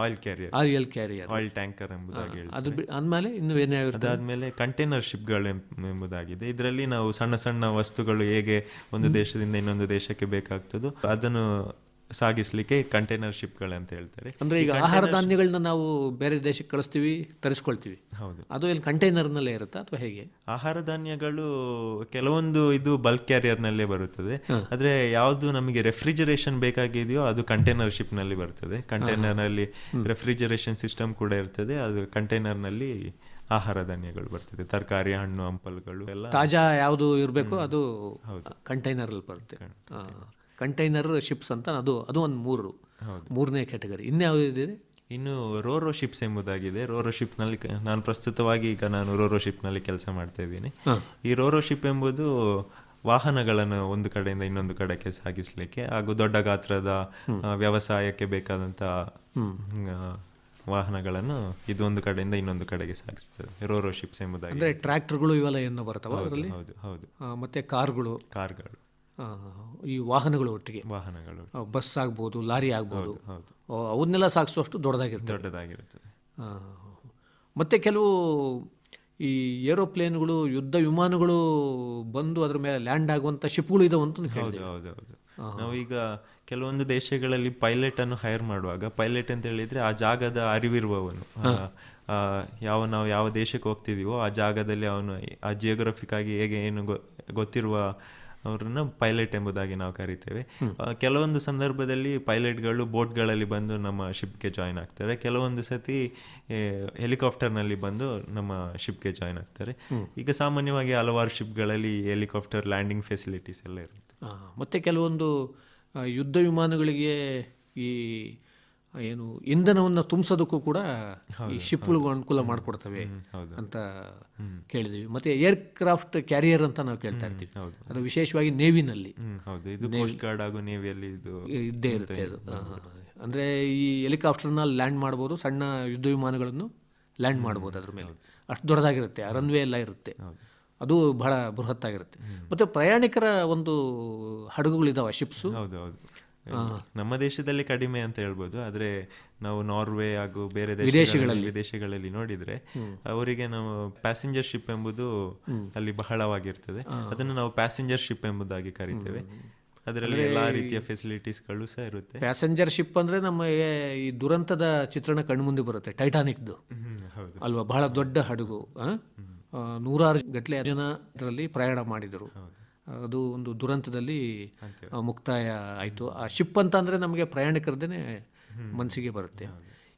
oil carrier, oil tanker ಎಂಬುದಾಗಿ.
ಅದು ಆದ್ಮೇಲೆ ಇನ್ನು ಏನಾಗಿರುತ್ತೆ?
ಅದಾದ್ಮೇಲೆ ಕಂಟೈನರ್ ಶಿಪ್ಗಳು ಎಂಬುದಾಗಿದೆ. ಇದರಲ್ಲಿ ನಾವು ಸಣ್ಣ ಸಣ್ಣ ವಸ್ತುಗಳು ಹೇಗೆ ಒಂದು ದೇಶದಿಂದ ಇನ್ನೊಂದು ದೇಶಕ್ಕೆ ಬೇಕಾಗ್ತದೋ ಅದನ್ನು ಸಾಗಿಸ್ಲಿಕ್ಕೆ ಕಂಟೈನರ್ ಶಿಪ್ಗಳಂತ ಹೇಳ್ತಾರೆ.
ಅಂದರೆ ಈಗ ಆಹಾರ ಧಾನ್ಯಗಳನ್ನ ನಾವು ಬೇರೆ ದೇಶಕ್ಕೆ ಕಳಿಸ್ತೀವಿ, ತರಿಸ್ಕೊಳ್ತೀವಿ.
ಹೌದು.
ಅದು ಇಲ್ಲಿ ಕಂಟೈನರ್ನಲ್ಲೇ ಇರುತ್ತಾ ಅಥವಾ ಹೇಗೆ?
ಆಹಾರ ಧಾನ್ಯಗಳು ಕೆಲವೊಂದು ಇದು ಬಲ್ಕ್ ಕ್ಯಾರಿಯರ್ನಲ್ಲೇ ಬರುತ್ತದೆ. ಆದರೆ ಯಾವುದು ನಮಗೆ ರೆಫ್ರಿಜರೇಷನ್ ಬೇಕಾಗಿದೆಯೋ ಅದು ಕಂಟೈನರ್ ಶಿಪ್ನಲ್ಲಿ ಬರ್ತದೆ. ಕಂಟೈನರ್ನಲ್ಲಿ ರೆಫ್ರಿಜರೇಷನ್ ಸಿಸ್ಟಮ್ ಕೂಡ ಇರ್ತದೆ. ಅದು ಕಂಟೈನರ್ನಲ್ಲಿ ಆಹಾರ ಧಾನ್ಯಗಳು ಬರ್ತದೆ, ತರಕಾರಿ, ಹಣ್ಣು, ಹಂಪಲುಗಳು ಎಲ್ಲ
ತಾಜಾ ಯಾವುದು ಇರಬೇಕು ಅದು ಕಂಟೈನರಲ್ಲಿ ಬರುತ್ತೆ. ಕಂಟೈನರ್ ಶಿಪ್ಸ್ ಅಂತ ಅದು ಒಂದು ಮೂರನೇ ಕ್ಯಾಟಗರಿ. ಇನ್ಯಾವುದು ಇದೆ?
ಇನ್ನು ರೋರೋ ಶಿಪ್ಸ್ ಎಂಬುದಾಗಿದೆ. ರೋರೋ ಶಿಪ್ನಲ್ಲಿ ನಾನು ಪ್ರಸ್ತುತವಾಗಿ ಈಗ ರೋರೋ ಶಿಪ್ನಲ್ಲಿ ಕೆಲಸ ಮಾಡ್ತಾ ಇದ್ದೀನಿ. ಈ ರೋರೋ ಶಿಪ್ ಎಂಬುದು ವಾಹನಗಳನ್ನು ಒಂದು ಕಡೆಯಿಂದ ಇನ್ನೊಂದು ಕಡೆಗೆ ಸಾಗಿಸ್ಲಿಕ್ಕೆ ಹಾಗೂ ದೊಡ್ಡ ಗಾತ್ರದ ವ್ಯವಸಾಯಕ್ಕೆ ಬೇಕಾದಂಥ ವಾಹನಗಳನ್ನು ಇದೊಂದು ಕಡೆಯಿಂದ ಇನ್ನೊಂದು ಕಡೆಗೆ ಸಾಗಿಸ್ತದೆ ರೋರೋ ಶಿಪ್ಸ್ ಎಂಬುದಾಗಿ.
ಅಂದರೆ ಟ್ರ್ಯಾಕ್ಟರ್ಗಳು ಇವೆಲ್ಲ ಏನು ಬರ್ತವೆ ಅದರಲ್ಲಿ?
ಹೌದು ಹೌದು.
ಮತ್ತೆ ಕಾರ್ಗಳು, ಈ ವಾಹನಗಳು ಒಟ್ಟಿಗೆ, ವಾಹನಗಳು ಬಸ್ ಆಗ್ಬೋದು, ಲಾರಿ ಆಗ್ಬೋದು, ಅವನ್ನೆಲ್ಲ ಸಾಗಿಸುವಷ್ಟು ದೊಡ್ಡದಾಗಿರ್ತದೆ. ಮತ್ತೆ ಕೆಲವು ಈ ಏರೋಪ್ಲೇನ್ಗಳು, ಯುದ್ಧ ವಿಮಾನಗಳು ಬಂದು ಅದ್ರ ಮೇಲೆ ಲ್ಯಾಂಡ್ ಆಗುವಂಥ ಶಿಪ್ಗಳು ಇದಾವೆ ಅಂತ ಹೇಳಿದೆ.
ಹೌದು. ನಾವೀಗ ಕೆಲವೊಂದು ದೇಶಗಳಲ್ಲಿ ಪೈಲಟ್ ಅನ್ನು ಹೈರ್ ಮಾಡುವಾಗ, ಪೈಲಟ್ ಅಂತ ಹೇಳಿದ್ರೆ ಆ ಜಾಗದ ಅರಿವಿರುವವನು, ನಾವು ಯಾವ ದೇಶಕ್ಕೆ ಹೋಗ್ತಿದೀವೋ ಆ ಜಾಗದಲ್ಲಿ ಅವನು ಆ ಜಿಯೋಗ್ರಫಿಕ್ ಆಗಿ ಹೇಗೆ ಏನು ಗೊತ್ತಿರುವ ಅವ್ರನ್ನ ಪೈಲಟ್ ಎಂಬುದಾಗಿ ನಾವು ಕರಿತೇವೆ. ಕೆಲವೊಂದು ಸಂದರ್ಭದಲ್ಲಿ ಪೈಲಟ್ಗಳು ಬೋಟ್ಗಳಲ್ಲಿ ಬಂದು ನಮ್ಮ ಶಿಪ್ಗೆ ಜಾಯ್ನ್ ಆಗ್ತಾರೆ. ಕೆಲವೊಂದು ಸತಿ ಹೆಲಿಕಾಪ್ಟರ್ನಲ್ಲಿ ಬಂದು ನಮ್ಮ ಶಿಪ್ಗೆ ಜಾಯ್ನ್ ಆಗ್ತಾರೆ. ಈಗ ಸಾಮಾನ್ಯವಾಗಿ ಹಲವಾರು ಶಿಪ್ಗಳಲ್ಲಿ ಹೆಲಿಕಾಪ್ಟರ್ ಲ್ಯಾಂಡಿಂಗ್ ಫೆಸಿಲಿಟೀಸ್ ಎಲ್ಲ ಇರುತ್ತೆ.
ಮತ್ತು ಕೆಲವೊಂದು ಯುದ್ಧ ವಿಮಾನಗಳಿಗೆ ಈ ಏನು ಇಂಧನವನ್ನು ತುಂಬಿಸೋದಕ್ಕೂ ಕೂಡ ಈ ಶಿಪ್ಗಳು ಅನುಕೂಲ ಮಾಡಿಕೊಡ್ತವೆ ಅಂತ ಕೇಳಿದ್ವಿ. ಮತ್ತೆ ಏರ್ಕ್ರಾಫ್ಟ್ ಕ್ಯಾರಿಯರ್ ಅಂತ ನಾವು ಕೇಳ್ತಾ ಇರ್ತೀವಿ. ಅದು ವಿಶೇಷವಾಗಿ ನೇವಿನಲ್ಲಿ ಇದ್ದೇ ಇರುತ್ತೆ. ಅದು ಅಂದರೆ ಈ ಹೆಲಿಕಾಪ್ಟರ್ನ ಲ್ಯಾಂಡ್ ಮಾಡ್ಬೋದು, ಸಣ್ಣ ಯುದ್ಧ ವಿಮಾನಗಳನ್ನು ಲ್ಯಾಂಡ್ ಮಾಡ್ಬೋದು ಅದ್ರ ಮೇಲೆ. ಅಷ್ಟು ದೊಡ್ಡದಾಗಿರುತ್ತೆ, ರನ್ವೇ ಎಲ್ಲ ಇರುತ್ತೆ. ಅದು ಬಹಳ ಬೃಹತ್ತಾಗಿರುತ್ತೆ. ಮತ್ತು ಪ್ರಯಾಣಿಕರ ಒಂದು ಹಡಗುಗಳಿದಾವೆ, ಶಿಪ್ಸು.
ನಮ್ಮ ದೇಶದಲ್ಲಿ ಕಡಿಮೆ ಅಂತ ಹೇಳ್ಬೋದು. ಆದ್ರೆ ನಾವು ನಾರ್ವೆ ಹಾಗೂ ಬೇರೆ ವಿದೇಶಗಳಲ್ಲಿ ನೋಡಿದ್ರೆ ಅವರಿಗೆ ನಾವು ಪ್ಯಾಸೆಂಜರ್ ಶಿಪ್ ಎಂಬುದು ಅಲ್ಲಿ ಬಹಳವಾಗಿರ್ತದೆ. ಅದನ್ನು ನಾವು ಪ್ಯಾಸೆಂಜರ್ ಶಿಪ್ ಎಂಬುದಾಗಿ ಕರಿತೇವೆ. ಅದರಲ್ಲಿ ಎಲ್ಲಾ ರೀತಿಯ ಫೆಸಿಲಿಟೀಸ್ಗಳು ಸಹ ಇರುತ್ತೆ.
ಪ್ಯಾಸೆಂಜರ್ ಶಿಪ್ ಅಂದ್ರೆ ನಮಗೆ ಈ ದುರಂತದ ಚಿತ್ರಣ ಕಣ್ಣು ಮುಂದೆ ಬರುತ್ತೆ, ಟೈಟಾನಿಕ್ದು ಅಲ್ವಾ? ಬಹಳ ದೊಡ್ಡ ಹಡಗು, ನೂರಾರು ಗಟ್ಟಲೆ ಜನ ಇದರಲ್ಲಿ ಪ್ರಯಾಣ ಮಾಡಿದರು. ಅದು ಒಂದು ದುರಂತದಲ್ಲಿ ಮುಕ್ತಾಯ ಆಯಿತು. ಆ ಶಿಪ್ ಅಂತ ಅಂದರೆ ನಮಗೆ ಪ್ರಯಾಣಿಕರದೇ ಮನಸ್ಸಿಗೆ ಬರುತ್ತೆ.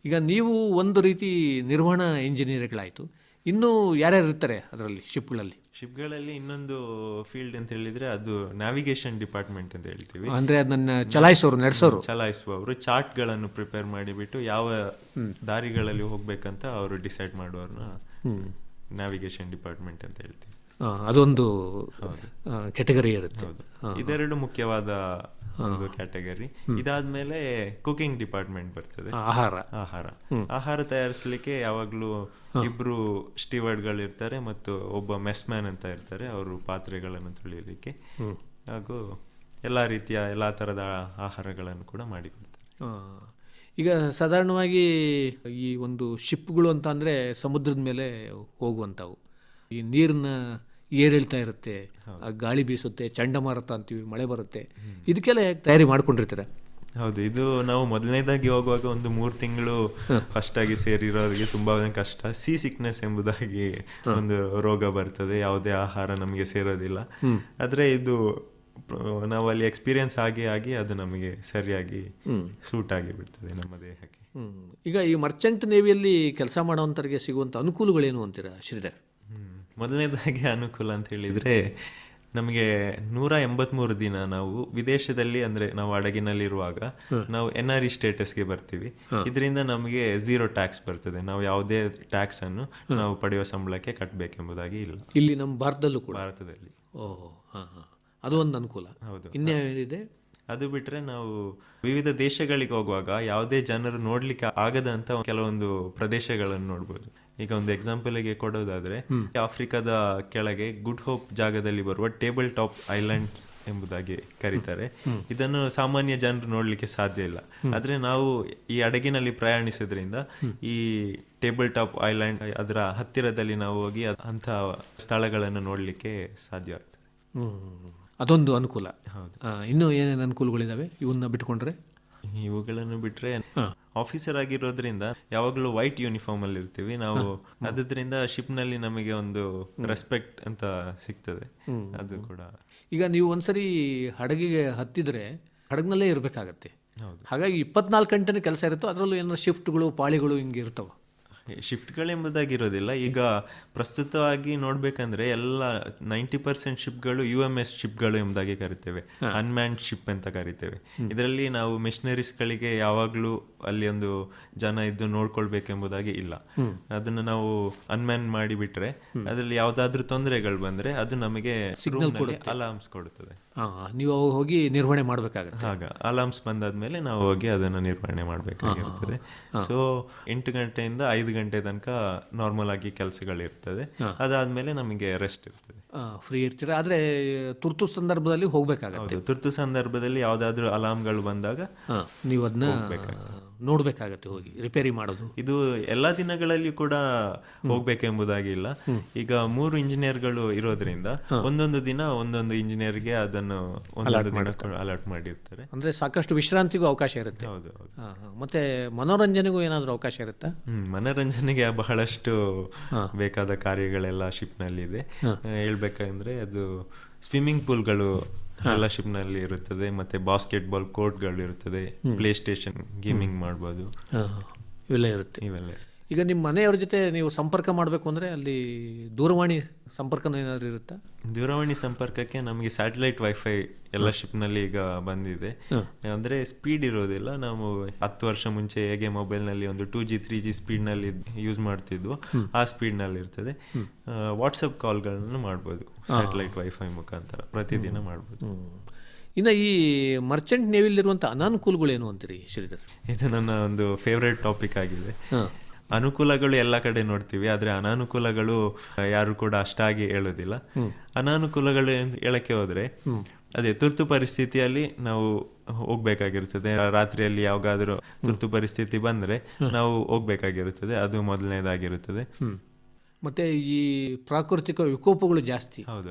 ಈಗ ನೀವು ಒಂದು ರೀತಿ ನಿರ್ವಹಣಾ ಇಂಜಿನಿಯರ್ಗಳಾಯಿತು, ಇನ್ನೂ ಯಾರ್ಯಾರು ಇರ್ತಾರೆ ಅದರಲ್ಲಿ ಶಿಪ್ಗಳಲ್ಲಿ?
ಇನ್ನೊಂದು ಫೀಲ್ಡ್ ಅಂತ ಹೇಳಿದ್ರೆ ಅದು ನ್ಯಾವಿಗೇಷನ್ ಡಿಪಾರ್ಟ್ಮೆಂಟ್ ಅಂತ ಹೇಳ್ತೀವಿ.
ಅಂದರೆ ಅದನ್ನು
ಚಲಾಯಿಸುವವರು ಚಾರ್ಟ್ಗಳನ್ನು ಪ್ರಿಪೇರ್ ಮಾಡಿಬಿಟ್ಟು ಯಾವ ದಾರಿಗಳಲ್ಲಿ ಹೋಗ್ಬೇಕಂತ ಅವರು ಡಿಸೈಡ್ ಮಾಡುವವ್ರನ್ನ ನ್ಯಾವಿಗೇಷನ್ ಡಿಪಾರ್ಟ್ಮೆಂಟ್ ಅಂತ ಹೇಳ್ತೀವಿ.
ಅದೊಂದು ಕ್ಯಾಟಗರಿ ಇರುತ್ತೆ.
ಇದೆರಡು ಮುಖ್ಯವಾದ ಒಂದು ಕ್ಯಾಟಗರಿ. ಇದಾದ್ಮೇಲೆ ಕುಕಿಂಗ್ ಡಿಪಾರ್ಟ್ಮೆಂಟ್ ಬರ್ತದೆ. ಆಹಾರ ತಯಾರಿಸಲಿಕ್ಕೆ ಯಾವಾಗ್ಲೂ ಇಬ್ರು ಸ್ಟೀವರ್ಡ್ಗಳು ಇರ್ತಾರೆ ಮತ್ತು ಒಬ್ಬ ಮೆಸ್ಮ್ಯಾನ್ ಅಂತ ಇರ್ತಾರೆ. ಅವರು ಪಾತ್ರೆಗಳನ್ನು ತೊಳೆಯಲಿಕ್ಕೆ ಹಾಗೂ ಎಲ್ಲಾ ತರದ ಆಹಾರಗಳನ್ನು ಕೂಡ ಮಾಡಿಕೊಡ್ತಾರೆ.
ಈಗ ಸಾಧಾರಣವಾಗಿ ಈ ಒಂದು ಶಿಪ್ಗಳು ಅಂತ ಅಂದರೆ ಸಮುದ್ರದ ಮೇಲೆ ಹೋಗುವಂಥವು, ಈ ನೀರಿನ ಏರಿಳ್ತಾ ಇರುತ್ತೆ, ಗಾಳಿ ಬೀಸುತ್ತೆ, ಚಂಡಮಾರುತ ಅಂತೀವಿ, ಮಳೆ ಬರುತ್ತೆ, ಇದಕ್ಕೆಲ್ಲ ತಯಾರಿ ಮಾಡ್ಕೊಂಡಿರ್ತಾರೆ.
ಹೌದು, ಇದು ನಾವು ಮೊದಲನೇದಾಗಿ ಹೋಗುವಾಗ ಒಂದು 3 ತಿಂಗಳು ಫಸ್ಟ್ ಆಗಿ ಸೇರಿರೋರಿಗೆ ತುಂಬಾ ಕಷ್ಟ. ಸೀ ಸಿಕ್ನೆಸ್ ಎಂಬುದಾಗಿ ಒಂದು ರೋಗ ಬರ್ತದೆ, ಯಾವುದೇ ಆಹಾರ ನಮಗೆ ಸೇರೋದಿಲ್ಲ. ಆದ್ರೆ ಇದು ನಾವು ಅಲ್ಲಿ ಎಕ್ಸ್ಪೀರಿಯನ್ಸ್ ಆಗಿ ಅದು ನಮಗೆ ಸರಿಯಾಗಿ ಸೂಟ್ ಆಗಿ ಬಿಡ್ತದೆ ನಮ್ಮ ದೇಹಕ್ಕೆ.
ಈಗ ಈ ಮರ್ಚೆಂಟ್ ನೇವಿಯಲ್ಲಿ ಕೆಲಸ ಮಾಡೋವಂಥವ್ರಿಗೆ ಸಿಗುವಂಥ ಅನುಕೂಲಗಳೇನು ಅಂತೀರಾ ಶ್ರೀಧರ್?
ಮೊದಲನೇದಾಗಿ ಅನುಕೂಲ ಅಂತ ಹೇಳಿದ್ರೆ, ನಮಗೆ 183 ದಿನ ನಾವು ವಿದೇಶದಲ್ಲಿ ಅಂದ್ರೆ ನಾವು ಹಡಗಿನಲ್ಲಿರುವಾಗ ನಾವು NRE ಸ್ಟೇಟಸ್ಗೆ ಬರ್ತೀವಿ. ಇದರಿಂದ ನಮಗೆ 0 ಟ್ಯಾಕ್ಸ್ ಬರ್ತದೆ. ನಾವು ಯಾವುದೇ ಟ್ಯಾಕ್ಸ್ ಅನ್ನು ನಾವು ಪಡೆಯುವ ಸಂಬಳಕ್ಕೆ ಕಟ್ಟಬೇಕೆಂಬುದಾಗಿ ಇಲ್ಲ.
ಇಲ್ಲಿ ನಮ್ಮ ಭಾರತದಲ್ಲಿ. ಅದು ಒಂದು ಅನುಕೂಲ.
ಹೌದು.
ಇನ್ನೇನಿದೆ?
ಅದು ಬಿಟ್ರೆ ನಾವು ವಿವಿಧ ದೇಶಗಳಿಗೆ ಹೋಗುವಾಗ ಯಾವುದೇ ಜನರು ನೋಡ್ಲಿಕ್ಕೆ ಆಗದಂತ ಕೆಲವೊಂದು ಪ್ರದೇಶಗಳನ್ನು ನೋಡ್ಬೋದು. ಈಗ ಒಂದು ಎಕ್ಸಾಂಪಲ್ಗೆ ಕೊಡೋದಾದ್ರೆ, ಆಫ್ರಿಕಾದ ಕೆಳಗೆ ಗುಡ್ ಹೋಪ್ ಜಾಗದಲ್ಲಿ ಬರುವ ಟೇಬಲ್ ಟಾಪ್ ಐಲ್ಯಾಂಡ್ಸ್ ಎಂಬುದಾಗಿ ಕರೀತಾರೆ. ಇದನ್ನು ಸಾಮಾನ್ಯ ಜನರು ನೋಡ್ಲಿಕ್ಕೆ ಸಾಧ್ಯ ಇಲ್ಲ. ಆದ್ರೆ ನಾವು ಈ ಹಡಗಿನಲ್ಲಿ ಪ್ರಯಾಣಿಸೋದ್ರಿಂದ ಈ ಟೇಬಲ್ ಟಾಪ್ ಐಲ್ಯಾಂಡ್ ಅದರ ಹತ್ತಿರದಲ್ಲಿ ನಾವು ಹೋಗಿ ಅಂತ ಸ್ಥಳಗಳನ್ನು ನೋಡ್ಲಿಕ್ಕೆ ಸಾಧ್ಯ ಆಗ್ತದೆ.
ಅದೊಂದು ಅನುಕೂಲ. ಇನ್ನೂ ಏನೇನು ಅನುಕೂಲಗಳಿದಾವೆ ಇವನ್ನ ಬಿಟ್ಕೊಂಡ್ರೆ?
ಇವುಗಳನ್ನು ಬಿಟ್ರೆ ಆಫೀಸರ್ ಆಗಿರೋದ್ರಿಂದ ಯಾವಾಗಲೂ ವೈಟ್ ಯೂನಿಫಾರ್ಮ್ ಅಲ್ಲಿ ಇರ್ತೀವಿ ನಾವು. ಅದರಿಂದ ಶಿಪ್ ನಲ್ಲಿ ನಮಗೆ ಒಂದು ರೆಸ್ಪೆಕ್ಟ್ ಅಂತ ಸಿಗ್ತದೆ. ಅದು ಕೂಡ
ಈಗ ನೀವು ಒಂದ್ಸರಿ ಹಡಗಿಗೆ ಹತ್ತಿದ್ರೆ ಹಡಗಿನಲ್ಲೇ ಇರಬೇಕಾಗತ್ತೆ.
ಹೌದು.
ಹಾಗಾಗಿ 24 ಗಂಟೆನೇ ಕೆಲಸ ಇರುತ್ತೋ, ಅದರಲ್ಲೂ ಏನಾದ್ರು ಶಿಫ್ಟ್ಗಳು ಪಾಳಿಗಳು ಹಿಂಗೆ ಇರ್ತಾವ?
ಶಿಫ್ಟ್ಗಳೆಂಬುದಾಗಿರೋದಿಲ್ಲ. ಈಗ ಪ್ರಸ್ತುತವಾಗಿ ನೋಡ್ಬೇಕಂದ್ರೆ ಎಲ್ಲ 90% ಶಿಪ್ಗಳು UMS ಶಿಪ್ಗಳು ಎಂಬುದಾಗಿ ಕರಿತೇವೆ, ಅನ್ಮ್ಯಾನ್ಡ್ ಶಿಪ್ ಅಂತ ಕರಿತೇವೆ. ಇದರಲ್ಲಿ ನಾವು ಮಿಷನರೀಸ್ಗಳಿಗೆ ಯಾವಾಗಲೂ ಅಲ್ಲಿ ಒಂದು ಜನ ಇದ್ದು ನೋಡ್ಕೊಳ್ಬೇಕೆಂಬುದಾಗಿ ಇಲ್ಲ. ಅದನ್ನು ನಾವು ಅನ್ಮ್ಯಾನ್ ಮಾಡಿ ಬಿಟ್ರೆ ಅದರಲ್ಲಿ ಯಾವ್ದಾದ್ರು ತೊಂದರೆಗಳು ಬಂದ್ರೆ ಅದು ನಮಗೆ ಅಲಾರ್ಮ್ಸ್ ಕೊಡುತ್ತದೆ.
ನೀವು ಹೋಗಿ ನಿರ್ವಹಣೆ ಮಾಡಬೇಕಾಗುತ್ತೆ.
ಆಗ ಅಲಾರ್ಮ್ಸ್ ಬಂದಾದ್ಮೇಲೆ ನಾವು ಹೋಗಿ ಅದನ್ನು ನಿರ್ವಹಣೆ ಮಾಡಬೇಕಾಗಿರ್ತದೆ. ಸೊ 8 ಗಂಟೆಯಿಂದ 5 ಗಂಟೆ ತನಕ ನಾರ್ಮಲ್ ಆಗಿ ಕೆಲಸಗಳಿರ್ತದೆ. ಅದಾದ್ಮೇಲೆ ನಮಗೆ ರೆಸ್ಟ್ ಇರ್ತದೆ,
ಫ್ರೀ ಇರ್ತೀರ. ಆದ್ರೆ ತುರ್ತು ಸಂದರ್ಭದಲ್ಲಿ ಹೋಗ್ಬೇಕಾಗತ್ತೆ.
ತುರ್ತು ಸಂದರ್ಭದಲ್ಲಿ ಯಾವ್ದಾದ್ರು ಅಲಾರ್ಮ್ಗಳು ಬಂದಾಗ
ನೀವು ಅದನ್ನ ನೋಡ್ಬೇಕಾಗತ್ತೆ, ಹೋಗಿ ರಿಪೇರಿ ಮಾಡೋದು.
ಇದು ಎಲ್ಲಾ ದಿನಗಳಲ್ಲಿ ಕೂಡ ಹೋಗ್ಬೇಕೆಂಬುದಾಗಿಲ್ಲ. ಈಗ 3 ಇಂಜಿನಿಯರ್ಗಳು ಇರೋದ್ರಿಂದ ಒಂದೊಂದು ದಿನ ಒಂದೊಂದು ಇಂಜಿನಿಯರ್ಗೆ ಅದನ್ನು ಅಲರ್ಟ್ ಮಾಡಿರ್ತಾರೆ.
ಅಂದ್ರೆ ಸಾಕಷ್ಟು ವಿಶ್ರಾಂತಿಗೂ ಅವಕಾಶ ಇರುತ್ತೆ.
ಹೌದು.
ಮತ್ತೆ ಮನೋರಂಜನೆಗೂ ಏನಾದ್ರು ಅವಕಾಶ ಇರುತ್ತಾ?
ಮನೋರಂಜನೆಗೆ ಬಹಳಷ್ಟು ಬೇಕಾದ ಕಾರ್ಯಗಳೆಲ್ಲ ಶಿಪ್ ನಲ್ಲಿ ಇದೆ. ಹೇಳ್ಬೇಕಂದ್ರೆ ಅದು ಸ್ವಿಮ್ಮಿಂಗ್ ಪೂಲ್ಗಳು ಎಲ್ಲ ಶಿಪ್ ನಲ್ಲಿ ಇರುತ್ತದೆ, ಮತ್ತೆ ಬಾಸ್ಕೆಟ್ಬಾಲ್ ಕೋರ್ಟ್ಗಳು ಇರುತ್ತದೆ, ಪ್ಲೇ ಸ್ಟೇಷನ್ ಗೇಮಿಂಗ್ ಮಾಡ್ಬೋದು,
ಇವೆಲ್ಲ ಇರುತ್ತೆ. ಈಗ ನಿಮ್ಮ ಮನೆಯವ್ರ ಜೊತೆ ನೀವು ಸಂಪರ್ಕ ಮಾಡಬೇಕು ಅಂದರೆ ಅಲ್ಲಿ ದೂರವಾಣಿ ಸಂಪರ್ಕನೂ ಏನಾದರೂ ಇರುತ್ತಾ?
ದೂರವಾಣಿ ಸಂಪರ್ಕಕ್ಕೆ ನಮಗೆ ಸ್ಯಾಟಲೈಟ್ ವೈಫೈ ಎಲ್ಲ ಶಿಪ್ನಲ್ಲಿ ಈಗ ಬಂದಿದೆ. ಅಂದರೆ ಸ್ಪೀಡ್ ಇರೋದಿಲ್ಲ. ನಾವು 10 ವರ್ಷ ಮುಂಚೆ ಹೇಗೆ ಮೊಬೈಲ್ನಲ್ಲಿ ಒಂದು 2G 3G ಸ್ಪೀಡ್ನಲ್ಲಿ ಯೂಸ್ ಮಾಡ್ತಿದ್ವು, ಆ ಸ್ಪೀಡ್ನಲ್ಲಿ ಇರ್ತದೆ. ವಾಟ್ಸಪ್ ಕಾಲ್ಗಳನ್ನು ಮಾಡ್ಬೋದು ಸ್ಯಾಟಲೈಟ್ ವೈಫೈ ಮುಖಾಂತರ, ಪ್ರತಿದಿನ ಮಾಡ್ಬೋದು.
ಇನ್ನು ಈ ಮರ್ಚೆಂಟ್ ನೇವಿಲಿರುವಂಥ ಅನಾನುಕೂಲಗಳೇನು ಅಂತೀರಿ ಶ್ರೀಧರ್?
ಇದು ನನ್ನ ಒಂದು ಫೇವ್ರೇಟ್ ಟಾಪಿಕ್ ಆಗಿದೆ. ಅನುಕೂಲಗಳು ಎಲ್ಲ ಕಡೆ ನೋಡ್ತೀವಿ, ಆದರೆ ಅನಾನುಕೂಲಗಳು ಯಾರು ಕೂಡ ಅಷ್ಟಾಗಿ ಹೇಳೋದಿಲ್ಲ. ಅನಾನುಕೂಲಗಳು ಹೇಳಕ್ಕೆ ಹೋದ್ರೆ ಅದೇ ತುರ್ತು ಪರಿಸ್ಥಿತಿಯಲ್ಲಿ ನಾವು ಹೋಗ್ಬೇಕಾಗಿರ್ತದೆ. ರಾತ್ರಿಯಲ್ಲಿ ಯಾವಾಗಾದ್ರೂ ತುರ್ತು ಪರಿಸ್ಥಿತಿ ಬಂದ್ರೆ ನಾವು ಹೋಗ್ಬೇಕಾಗಿರುತ್ತದೆ, ಅದು ಮೊದಲನೇದಾಗಿರುತ್ತದೆ.
ಮತ್ತೆ ಈ ಪ್ರಾಕೃತಿಕ ವಿಕೋಪಗಳು ಜಾಸ್ತಿ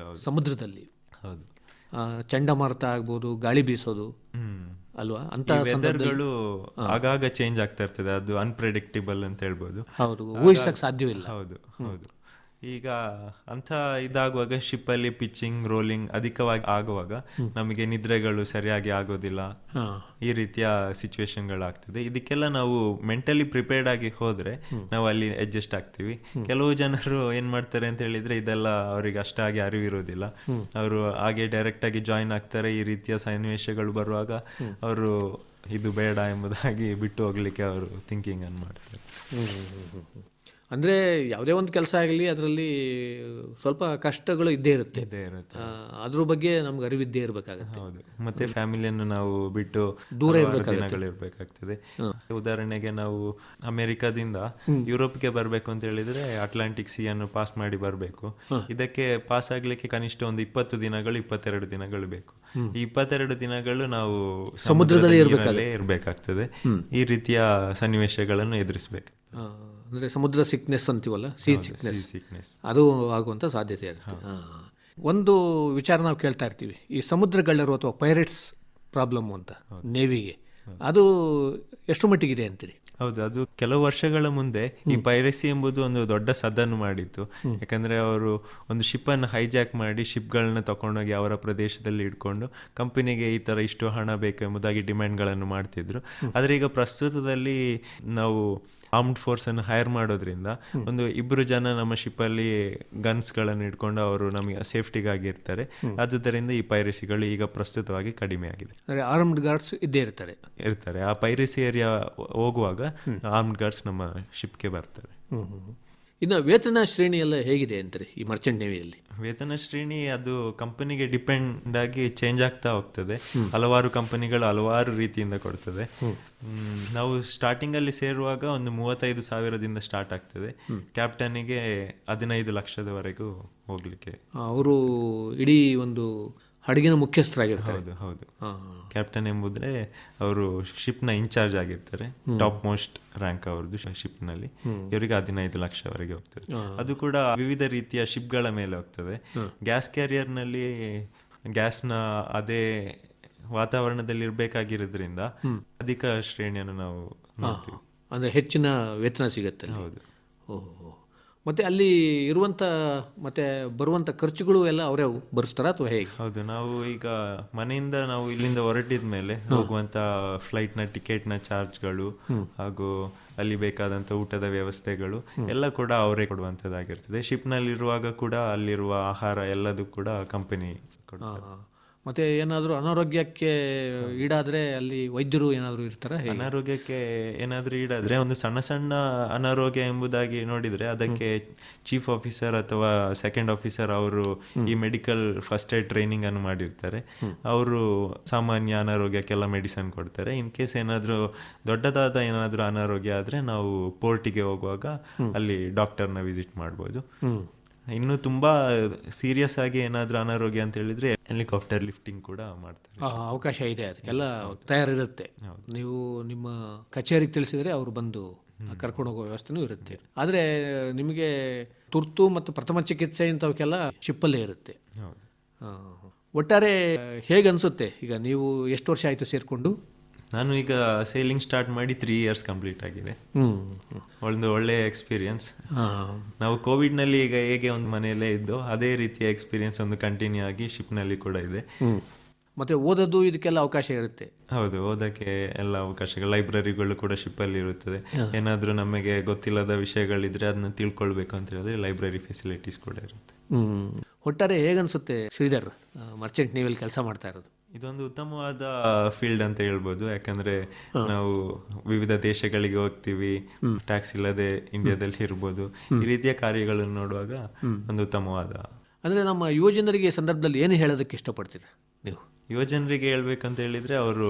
ಸಮುದ್ರದಲ್ಲಿ.
ಹೌದು,
ಚಂಡಮಾರುತ ಆಗ್ಬೋದು, ಗಾಳಿ ಬೀಸೋದು ಅಲ್ವಾ, ಅಂತ
ವೆದರ್ಗಳು ಆಗಾಗ ಚೇಂಜ್ ಆಗ್ತಾ ಇರ್ತದೆ. ಅದು ಅನ್ಪ್ರೆಡಿಕ್ಟಬಲ್ ಅಂತ ಹೇಳ್ಬೋದು.
ಹೌದು, ಊಹಿಸಕ್ ಸಾಧ್ಯವಿಲ್ಲ.
ಹೌದು. ಈಗ ಅಂತ ಇದಾಗುವಾಗ ಶಿಪ್ ಅಲ್ಲಿ ಪಿಚ್ಚಿಂಗ್ ರೋಲಿಂಗ್ ಅಧಿಕವಾಗಿ ಆಗುವಾಗ ನಮಗೆ ನಿದ್ರೆಗಳು ಸರಿಯಾಗಿ ಆಗೋದಿಲ್ಲ, ಈ ರೀತಿಯ ಸಿಚುವೇಶನ್ಗಳಾಗ್ತದೆ. ಇದಕ್ಕೆಲ್ಲ ನಾವು ಮೆಂಟಲಿ ಪ್ರಿಪೇರ್ಡ್ ಆಗಿ ಹೋದ್ರೆ ನಾವು ಅಲ್ಲಿ ಅಡ್ಜಸ್ಟ್ ಆಗ್ತೀವಿ. ಕೆಲವು ಜನರು ಏನ್ ಮಾಡ್ತಾರೆ ಅಂತ ಹೇಳಿದ್ರೆ ಇದೆಲ್ಲ ಅವ್ರಿಗೆ ಅಷ್ಟಾಗಿ ಅರಿವಿರೋದಿಲ್ಲ. ಅವರು ಹಾಗೆ ಡೈರೆಕ್ಟ್ ಆಗಿ ಜಾಯಿನ್ ಆಗ್ತಾರೆ. ಈ ರೀತಿಯ ಸನ್ನಿವೇಶಗಳು ಬರುವಾಗ ಅವರು ಇದು ಬೇಡ ಎಂಬುದಾಗಿ ಬಿಟ್ಟು ಹೋಗ್ಲಿಕ್ಕೆ ಅವರು ಥಿಂಕಿಂಗ್ ಅನ್ನು ಮಾಡ್ತಾರೆ.
ಅಂದರೆ ಯಾವುದೇ ಒಂದು ಕೆಲಸ ಆಗಲಿ ಅದರಲ್ಲಿ ಸ್ವಲ್ಪ ಕಷ್ಟಗಳು ಇದ್ದೇ ಇರುತ್ತೆ. ಅದ್ರ ಬಗ್ಗೆ ನಮ್ಗೆ ಅರಿವಿದ್ದೇ ಇರಬೇಕಾಗುತ್ತೆ.
ಹೌದು, ಮತ್ತೆ ಫ್ಯಾಮಿಲಿಯನ್ನು ನಾವು ಬಿಟ್ಟು
ದೂರ
ಇರಬೇಕಾಗ್ತದೆ. ಉದಾಹರಣೆಗೆ ನಾವು ಅಮೆರಿಕಾದಿಂದ ಯುರೋಪ್ಗೆ ಬರಬೇಕು ಅಂತ ಹೇಳಿದ್ರೆ ಅಟ್ಲಾಂಟಿಕ್ ಸಿ ಅನ್ನು ಪಾಸ್ ಮಾಡಿ ಬರಬೇಕು. ಇದಕ್ಕೆ ಪಾಸ್ ಆಗ್ಲಿಕ್ಕೆ ಕನಿಷ್ಠ ಒಂದು 20 ದಿನಗಳು 22 ದಿನಗಳು ಬೇಕು. ಈ 22 ದಿನಗಳು ನಾವು ಸಮುದ್ರದಲ್ಲಿ ಇರಬೇಕಾಗ್ತದೆ. ಈ ರೀತಿಯ ಸನ್ನಿವೇಶಗಳನ್ನು ಎದುರಿಸಬೇಕು.
ಅಂದರೆ ಸಮುದ್ರ ಸಿಕ್ನೆಸ್ ಅಂತೀವಲ್ಲ, ಸೀ ಸಿಕ್ನೆಸ್, ಅದು ಆಗುವಂಥ ಸಾಧ್ಯತೆ ಇರುತ್ತೆ. ಒಂದು ವಿಚಾರ ನಾವು ಕೇಳ್ತಾ ಇರ್ತೀವಿ, ಈ ಸಮುದ್ರಗಳ್ಳರು ಅಥವಾ ಪೈರೇಟ್ಸ್ ಪ್ರಾಬ್ಲಮ್ ಅಂತ ನೇವಿಗೆ, ಅದು ಎಷ್ಟು ಮಟ್ಟಿಗಿದೆ ಅಂತೀರಿ?
ಹೌದು, ಅದು ಕೆಲವು ವರ್ಷಗಳ ಮುಂದೆ ಈ ಪೈರಸಿ ಎಂಬುದು ಒಂದು ದೊಡ್ಡ ಸದ್ದನ್ನು ಮಾಡಿತ್ತು. ಯಾಕಂದ್ರೆ ಅವರು ಒಂದು ಶಿಪ್ ಅನ್ನು ಹೈಜಾಕ್ ಮಾಡಿ ಶಿಪ್ಗಳನ್ನ ತಗೊಂಡೋಗಿ ಅವರ ಪ್ರದೇಶದಲ್ಲಿ ಇಟ್ಕೊಂಡು ಕಂಪನಿಗೆ ಈ ತರ ಇಷ್ಟು ಹಣ ಬೇಕು ಎಂಬುದಾಗಿ ಡಿಮ್ಯಾಂಡ್ಗಳನ್ನು ಮಾಡ್ತಿದ್ರು. ಆದ್ರೆ ಈಗ ಪ್ರಸ್ತುತದಲ್ಲಿ ನಾವು ಆರ್ಮ್ಡ್ ಫೋರ್ಸ್ ಅನ್ನು ಹೈರ್ ಮಾಡೋದ್ರಿಂದ ಒಂದು 2 ಜನ ನಮ್ಮ ಶಿಪ್ ಅಲ್ಲಿ ಗನ್ಸ್ ಗಳನ್ನು ಇಟ್ಕೊಂಡು ಅವರು ನಮಗೆ ಸೇಫ್ಟಿಗಾಗಿ ಇರ್ತಾರೆ. ಆದುದರಿಂದ ಈ ಪೈರಸಿಗಳು ಈಗ ಪ್ರಸ್ತುತವಾಗಿ ಕಡಿಮೆ ಆಗಿದೆ.
ಆರ್ಮ್ಡ್ ಗಾರ್ಡ್ಸ್ ಇದ್ದೇ ಇರ್ತಾರೆ.
ಆ ಪೈರಸಿ ಏರಿಯಾ ಹೋಗುವಾಗ ಆರ್ಮ್ಡ್ ಗಾರ್ಡ್ಸ್ ನಮ್ಮ ಶಿಪ್ಗೆ ಬರ್ತಾರೆ.
ಇನ್ನು ವೇತನ ಶ್ರೇಣಿ ಎಲ್ಲ ಹೇಗಿದೆ ಅಂತಾರೆ ಈ ಮರ್ಚೆಂಟ್ ನೇವಿಯಲ್ಲಿ?
ವೇತನ ಶ್ರೇಣಿ ಅದು ಕಂಪನಿಗೆ ಡಿಪೆಂಡ್ ಆಗಿ ಚೇಂಜ್ ಆಗ್ತಾ ಹೋಗ್ತದೆ. ಹಲವಾರು ಕಂಪನಿಗಳು ಹಲವಾರು ರೀತಿಯಿಂದ ಕೊಡ್ತದೆ. ನಾವು ಸ್ಟಾರ್ಟಿಂಗ್ ಅಲ್ಲಿ ಸೇರುವಾಗ ಒಂದು 35,000ದಿಂದ ಸ್ಟಾರ್ಟ್ ಆಗ್ತದೆ. ಕ್ಯಾಪ್ಟನ್ಗೆ 15 ಲಕ್ಷದವರೆಗೂ ಹೋಗ್ಲಿಕ್ಕೆ.
ಅವರು ಇಡೀ ಒಂದು ಹಡಗಿನ ಮುಖ್ಯಸ್ಥರಾಗಿರ್ತಾರೆ.
ಹೌದು. ಕ್ಯಾಪ್ಟನ್ ಎಂಬುದ್ರೆ ಅವರು ಶಿಪ್ ನ ಇನ್ಚಾರ್ಜ್ ಆಗಿರ್ತಾರೆ. ಟಾಪ್ ಮೋಸ್ಟ್ ರ್ಯಾಂಕ್ ಅವ್ರದ್ದು ಶಿಪ್ ನಲ್ಲಿ. ಇವರಿಗೆ 15 ಲಕ್ಷವರೆಗೆ ಹೋಗ್ತದೆ. ಅದು ಕೂಡ ವಿವಿಧ ರೀತಿಯ ಶಿಪ್ ಗಳ ಮೇಲೆ ಹೋಗ್ತದೆ. ಗ್ಯಾಸ್ ಕ್ಯಾರಿಯರ್ ನಲ್ಲಿ ಗ್ಯಾಸ್ ನ ಅದೇ ವಾತಾವರಣದಲ್ಲಿ ಇರಬೇಕಾಗಿರೋದ್ರಿಂದ ಅಧಿಕ ಶ್ರೇಣಿಯನ್ನು ನಾವು ನೋಡ್ತೀವಿ.
ಅಂದರೆ ಹೆಚ್ಚಿನ ವೇತನ ಸಿಗುತ್ತೆ ಅಲ್ಲಿ.
ಹೌದು.
ಓಹೋ. ಮತ್ತು ಅಲ್ಲಿ ಇರುವಂಥ ಮತ್ತು ಬರುವಂಥ ಖರ್ಚುಗಳು ಎಲ್ಲ ಅವರೇ ಭರಿಸ್ತಾರಾ ಅಥವಾ ಹೇಗೆ?
ಹೌದು, ನಾವು ಈಗ ಮನೆಯಿಂದ ನಾವು ಇಲ್ಲಿಂದ ಹೊರಟಿದ ಮೇಲೆ ಹೋಗುವಂತ ಫ್ಲೈಟ್ನ ಟಿಕೆಟ್ನ ಚಾರ್ಜ್ಗಳು ಹಾಗೂ ಅಲ್ಲಿ ಬೇಕಾದಂಥ ಊಟದ ವ್ಯವಸ್ಥೆಗಳು ಎಲ್ಲ ಕೂಡ ಅವರೇ ಕೊಡುವಂಥದ್ದಾಗಿರ್ತದೆ. ಶಿಪ್ನಲ್ಲಿರುವಾಗ ಕೂಡ ಅಲ್ಲಿರುವ ಆಹಾರ ಎಲ್ಲದೂ ಕೂಡ ಕಂಪನಿ ಕೊಡ್ತಾರೆ.
ಮತ್ತು ಏನಾದರೂ ಅನಾರೋಗ್ಯಕ್ಕೆ ಈಡಾದರೆ ಅಲ್ಲಿ ವೈದ್ಯರು ಏನಾದರೂ ಇರ್ತಾರೆ?
ಅನಾರೋಗ್ಯಕ್ಕೆ ಏನಾದರೂ ಈಡಾದರೆ ಒಂದು ಸಣ್ಣ ಸಣ್ಣ ಅನಾರೋಗ್ಯ ಎಂಬುದಾಗಿ ನೋಡಿದರೆ ಅದಕ್ಕೆ ಚೀಫ್ ಆಫೀಸರ್ ಅಥವಾ ಸೆಕೆಂಡ್ ಆಫೀಸರ್ ಅವರು ಈ ಮೆಡಿಕಲ್ ಫಸ್ಟ್ ಏಡ್ ಟ್ರೈನಿಂಗ್ ಅನ್ನು ಮಾಡಿರ್ತಾರೆ. ಅವರು ಸಾಮಾನ್ಯ ಅನಾರೋಗ್ಯಕ್ಕೆಲ್ಲ ಮೆಡಿಸನ್ ಕೊಡ್ತಾರೆ. ಇನ್ ಕೇಸ್ ಏನಾದರೂ ದೊಡ್ಡದಾದ ಏನಾದರೂ ಅನಾರೋಗ್ಯ ಆದರೆ ನಾವು ಪೋರ್ಟಿಗೆ ಹೋಗುವಾಗ ಅಲ್ಲಿ ಡಾಕ್ಟರ್ನ ವಿಸಿಟ್ ಮಾಡ್ಬೋದು. ಇನ್ನು ತುಂಬಾ ಸೀರಿಯಸ್ ಆಗಿ ಏನಾದರೂ ಅನಾರೋಗ್ಯ ಅಂತ ಹೇಳಿದ್ರೆ ಹೆಲಿಕಾಪ್ಟರ್ ಲಿಫ್ಟಿಂಗ್ ಕೂಡ ಮಾಡ್ತಾರೆ.
ಅವಕಾಶ ಇದೆ, ಅದಕ್ಕೆಲ್ಲ ತಯಾರಿರುತ್ತೆ. ನೀವು ನಿಮ್ಮ ಕಚೇರಿಗೆ ತಿಳಿಸಿದರೆ ಅವರು ಬಂದು ಕರ್ಕೊಂಡು ಹೋಗೋ ವ್ಯವಸ್ಥೆನೂ ಇರುತ್ತೆ. ಆದರೆ ನಿಮಗೆ ತುರ್ತು ಮತ್ತು ಪ್ರಥಮ ಚಿಕಿತ್ಸೆ ಇಂಥವಕ್ಕೆಲ್ಲ ಶಿಪ್ಪಲ್ಲೇ ಇರುತ್ತೆ. ಒಟ್ಟಾರೆ ಹೇಗೆ ಅನಿಸುತ್ತೆ? ಈಗ ನೀವು ಎಷ್ಟು ವರ್ಷ ಆಯಿತು ಸೇರಿಕೊಂಡು?
ನಾನು ಈಗ ಸೇಲಿಂಗ್ ಸ್ಟಾರ್ಟ್ ಮಾಡಿ 3 years ಕಂಪ್ಲೀಟ್ ಆಗಿದೆ. ಒಂದು ಒಳ್ಳೆಯ ಎಕ್ಸ್ಪೀರಿಯನ್ಸ್. ನಾವು ಕೋವಿಡ್ನಲ್ಲಿ ಈಗ ಹೇಗೆ ಒಂದು ಮನೆಯಲ್ಲೇ ಇದ್ದೋ ಅದೇ ರೀತಿಯ ಎಕ್ಸ್ಪೀರಿಯನ್ಸ್ ಒಂದು ಕಂಟಿನ್ಯೂ ಆಗಿ ಶಿಪ್ನಲ್ಲಿ ಕೂಡ ಇದೆ.
ಮತ್ತೆ ಓದೋದು ಇದಕ್ಕೆಲ್ಲ ಅವಕಾಶ ಇರುತ್ತೆ?
ಹೌದು, ಓದಕ್ಕೆ ಎಲ್ಲ ಅವಕಾಶಗಳು, ಲೈಬ್ರರಿಗಳು ಕೂಡ ಶಿಪ್ಪಲ್ಲಿ ಇರುತ್ತದೆ. ಏನಾದರೂ ನಮಗೆ ಗೊತ್ತಿಲ್ಲದ ವಿಷಯಗಳಿದ್ರೆ ಅದನ್ನ ತಿಳ್ಕೊಳ್ಬೇಕು ಅಂತ ಹೇಳಿದ್ರೆ ಲೈಬ್ರರಿ ಫೆಸಿಲಿಟೀಸ್ ಕೂಡ ಇರುತ್ತೆ.
ಒಟ್ಟಾರೆ ಹೇಗನ್ಸುತ್ತೆ ಶ್ರೀಧರ್, ಮರ್ಚೆಂಟ್ ನೇವಿಯಲ್ಲಿ ಕೆಲಸ ಮಾಡ್ತಾ ಇರೋದು?
ಇದೊಂದು ಉತ್ತಮವಾದ ಫೀಲ್ಡ್ ಅಂತ ಹೇಳ್ಬೋದು. ಯಾಕಂದ್ರೆ ನಾವು ವಿವಿಧ ದೇಶಗಳಿಗೆ ಹೋಗ್ತೀವಿ, ಟ್ಯಾಕ್ಸ್ ಇಲ್ಲದೆ ಇಂಡಿಯಾದಲ್ಲಿ ಇರ್ಬೋದು. ಈ ರೀತಿಯ ಕಾರ್ಯಗಳನ್ನು ನೋಡುವಾಗ ಒಂದು ಉತ್ತಮವಾದ.
ಅಂದ್ರೆ ನಮ್ಮ ಯುವಜನರಿಗೆ ಸಂದರ್ಭದಲ್ಲಿ ಏನು ಹೇಳೋದಕ್ಕೆ ಇಷ್ಟಪಡ್ತೀರಾ ನೀವು?
ಯುವಜನರಿಗೆ ಹೇಳ್ಬೇಕಂತ ಹೇಳಿದ್ರೆ ಅವರು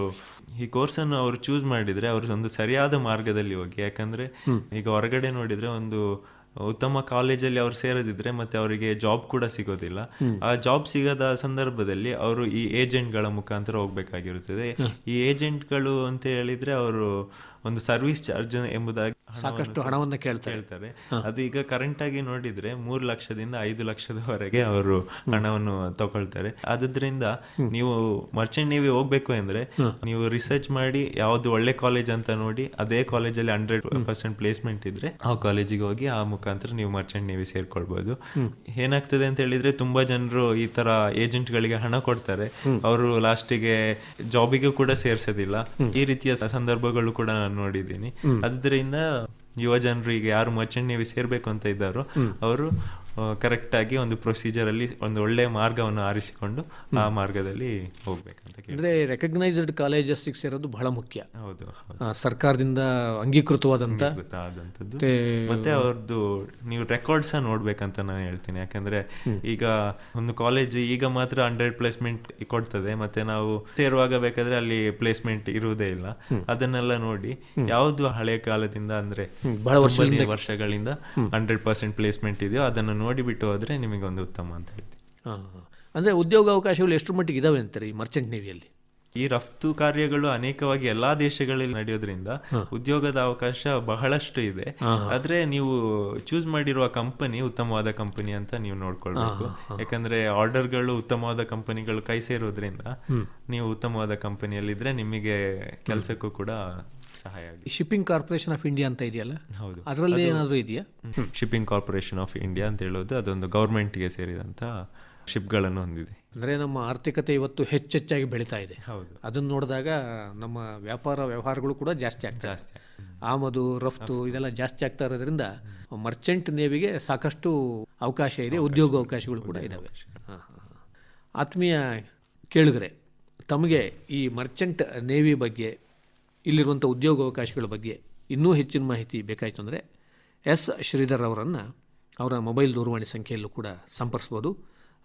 ಈ ಕೋರ್ಸನ್ನು ಅವರು ಚೂಸ್ ಮಾಡಿದ್ರೆ ಅವರು ಒಂದು ಸರಿಯಾದ ಮಾರ್ಗದಲ್ಲಿ ಹೋಗಿ. ಯಾಕಂದ್ರೆ ಈಗ ಹೊರಗಡೆ ನೋಡಿದ್ರೆ ಒಂದು ಉತ್ತಮ ಕಾಲೇಜಲ್ಲಿ ಅವ್ರು ಸೇರದಿದ್ರೆ ಮತ್ತೆ ಅವರಿಗೆ ಜಾಬ್ ಕೂಡ ಸಿಗೋದಿಲ್ಲ. ಆ ಜಾಬ್ ಸಿಗದ ಸಂದರ್ಭದಲ್ಲಿ ಅವರು ಈ ಏಜೆಂಟ್ಗಳ ಮುಖಾಂತರ ಹೋಗ್ಬೇಕಾಗಿರುತ್ತದೆ. ಈ ಏಜೆಂಟ್ಗಳು ಅಂತ ಹೇಳಿದ್ರೆ ಅವರು ಒಂದು ಸರ್ವಿಸ್ ಚಾರ್ಜ್ ಎಂಬುದಾಗಿ
ಸಾಕಷ್ಟು ಹಣವನ್ನು ಕೇಳ್ತಾರೆ.
ಅದು ಈಗ ಕರೆಂಟ್ ಆಗಿ ನೋಡಿದ್ರೆ 3 ಲಕ್ಷದಿಂದ 5 ಲಕ್ಷದವರೆಗೆ ಅವರು ಹಣವನ್ನು ತಗೊಳ್ತಾರೆ. ಆದ್ರಿಂದ ನೀವು ಮರ್ಚೆಂಟ್ ನೇವಿ ಹೋಗ್ಬೇಕು ಅಂದ್ರೆ ನೀವು ರಿಸರ್ಚ್ ಮಾಡಿ ಯಾವ್ದು ಒಳ್ಳೆ ಕಾಲೇಜ್ ಅಂತ ನೋಡಿ ಅದೇ ಕಾಲೇಜಲ್ಲಿ 100% ಪ್ಲೇಸ್ಮೆಂಟ್ ಇದ್ರೆ ಆ ಕಾಲೇಜಿಗೆ ಹೋಗಿ ಆ ಮುಖಾಂತರ ನೀವು ಮರ್ಚೆಂಟ್ ನೇವಿ ಸೇರ್ಕೊಳ್ಬಹುದು. ಏನಾಗ್ತದೆ ಅಂತ ಹೇಳಿದ್ರೆ ತುಂಬಾ ಜನರು ಈ ತರ ಏಜೆಂಟ್ ಗಳಿಗೆ ಹಣ ಕೊಡ್ತಾರೆ, ಅವರು ಲಾಸ್ಟಿಗೆ ಜಾಬಿಗೂ ಕೂಡ ಸೇರ್ಸೋದಿಲ್ಲ. ಈ ರೀತಿಯ ಸಂದರ್ಭಗಳು ಕೂಡ ನಾನು ನೋಡಿದ್ದೀನಿ. ಅದರಿಂದ ಯುವ ಜನರು ಈಗ ಯಾರು ಮರ್ಚೆಂಟ್ ನೇವಿ ಸೇರ್ಬೇಕು ಅಂತ ಇದ್ದಾರೋ ಅವರು ಕರೆಕ್ಟ್ ಆಗಿ ಒಂದು ಪ್ರೊಸೀಜರ್ ಅಲ್ಲಿ ಒಂದು ಒಳ್ಳೆಯ ಮಾರ್ಗವನ್ನು ಆರಿಸಿಕೊಂಡು ಆ ಮಾರ್ಗದಲ್ಲಿ ಹೋಗ್ಬೇಕಂತ.
ಅಂದ್ರೆ ರೆಕಗ್ನೈಸ್ಡ್ ಕಾಲೇಜಸ್ ಸೇರೋದು ಬಹಳ ಮುಖ್ಯ.
ಹೌದು,
ಸರ್ಕಾರದಿಂದ ಅಂಗೀಕೃತವಾದಂತ
ಮತ್ತೆ ಅವ್ರದ್ದು ನೀವು ರೆಕಾರ್ಡ್ಸ್ ನೋಡ್ಬೇಕಂತ ನಾನು ಹೇಳ್ತೀನಿ. ಯಾಕಂದ್ರೆ ಈಗ ಒಂದು ಕಾಲೇಜ್ ಈಗ ಮಾತ್ರ 100 ಪ್ಲೇಸ್ಮೆಂಟ್ ಕೊಡ್ತದೆ, ಮತ್ತೆ ನಾವು ಸೇರುವಾಗ ಬೇಕಾದ್ರೆ ಅಲ್ಲಿ ಪ್ಲೇಸ್ಮೆಂಟ್ ಇರುವುದೇ ಇಲ್ಲ. ಅದನ್ನೆಲ್ಲ ನೋಡಿ ಯಾವ್ದು ಹಳೆಯ ಕಾಲದಿಂದ ಅಂದ್ರೆ ಬಹಳ ವರ್ಷಗಳಿಂದ 100% ಪ್ಲೇಸ್ಮೆಂಟ್ ಇದೆಯೋ ಅದನ್ನು ನೋಡಿಬಿಟ್ಟು ಹೋದ್ರೆ ನಿಮಗೆ ಒಂದು ಉತ್ತಮ ಅಂತ ಹೇಳ್ತೀವಿ.
ಅಂದ್ರೆ ಉದ್ಯೋಗ ಅವಕಾಶಗಳು ಎಷ್ಟು ಮಟ್ಟಿಗೆ ಇದಾವೆ ಅಂತಾರೆ ಈ ಮರ್ಚೆಂಟ್ ನೇವಿಯಲ್ಲಿ?
ಈ ರಫ್ತು ಕಾರ್ಯಗಳು ಅನೇಕವಾಗಿ ಎಲ್ಲಾ ದೇಶಗಳಲ್ಲಿ ನಡೆಯೋದ್ರಿಂದ ಉದ್ಯೋಗದ ಅವಕಾಶ ಬಹಳಷ್ಟು ಇದೆ. ಆದ್ರೆ ನೀವು ಚೂಸ್ ಮಾಡಿರುವ ಕಂಪನಿ ಉತ್ತಮವಾದ ಕಂಪನಿ ಅಂತ ನೀವು ನೋಡ್ಕೊಳ್ಬೇಕು. ಯಾಕಂದ್ರೆ ಆರ್ಡರ್ಗಳು ಉತ್ತಮವಾದ ಕಂಪನಿಗಳು ಕೈ ಸೇರೋದ್ರಿಂದ ನೀವು ಉತ್ತಮವಾದ ಕಂಪನಿಯಲ್ಲಿದ್ರೆ ನಿಮಗೆ ಕೆಲಸಕ್ಕೂ ಕೂಡ ಸಹಾಯ ಆಗಿದೆ.
ಶಿಪ್ಪಿಂಗ್ ಕಾರ್ಪೊರೇಷನ್ ಆಫ್ ಇಂಡಿಯಾ ಅಂತ ಇದೆಯಲ್ಲ,
ಹೌದು,
ಅದರಲ್ಲಿ ಏನಾದರೂ ಇದೆಯಾ?
ಶಿಪ್ಪಿಂಗ್ ಕಾರ್ಪೊರೇಷನ್ ಆಫ್ ಇಂಡಿಯಾ ಅಂತ ಹೇಳೋದು ಅದೊಂದು ಗೌರ್ಮೆಂಟ್ಗೆ ಸೇರಿದಂತ ಶಿಪ್ಗಳನ್ನು ಹೊಂದಿದೆ.
ಅಂದರೆ ನಮ್ಮ ಆರ್ಥಿಕತೆ ಇವತ್ತು ಹೆಚ್ಚೆಚ್ಚಾಗಿ ಬೆಳೀತಾ ಇದೆ.
ಹೌದು,
ಅದನ್ನು ನೋಡಿದಾಗ ನಮ್ಮ ವ್ಯಾಪಾರ ವ್ಯವಹಾರಗಳು ಕೂಡ ಜಾಸ್ತಿ ಆಗ್ತದೆ. ಆಮದು ರಫ್ತು ಇದೆಲ್ಲ ಜಾಸ್ತಿ ಆಗ್ತಾ ಇರೋದ್ರಿಂದ ಮರ್ಚೆಂಟ್ ನೇವಿಗೆ ಸಾಕಷ್ಟು ಅವಕಾಶ ಇದೆ, ಉದ್ಯೋಗ ಅವಕಾಶಗಳು ಕೂಡ ಇದ್ದಾವೆ. ಆತ್ಮೀಯ ಕೇಳುಗರೆ, ತಮಗೆ ಈ ಮರ್ಚೆಂಟ್ ನೇವಿ ಬಗ್ಗೆ, ಇಲ್ಲಿರುವಂಥ ಉದ್ಯೋಗಾವಕಾಶಗಳ ಬಗ್ಗೆ ಇನ್ನೂ ಹೆಚ್ಚಿನ ಮಾಹಿತಿ ಬೇಕಾಯಿತು ಅಂದರೆ ಎಸ್ ಶ್ರೀಧರ್ ಅವರನ್ನು ಅವರ ಮೊಬೈಲ್ ದೂರವಾಣಿ ಸಂಖ್ಯೆಯಲ್ಲೂ ಕೂಡ ಸಂಪರ್ಸ್ಬೋದು.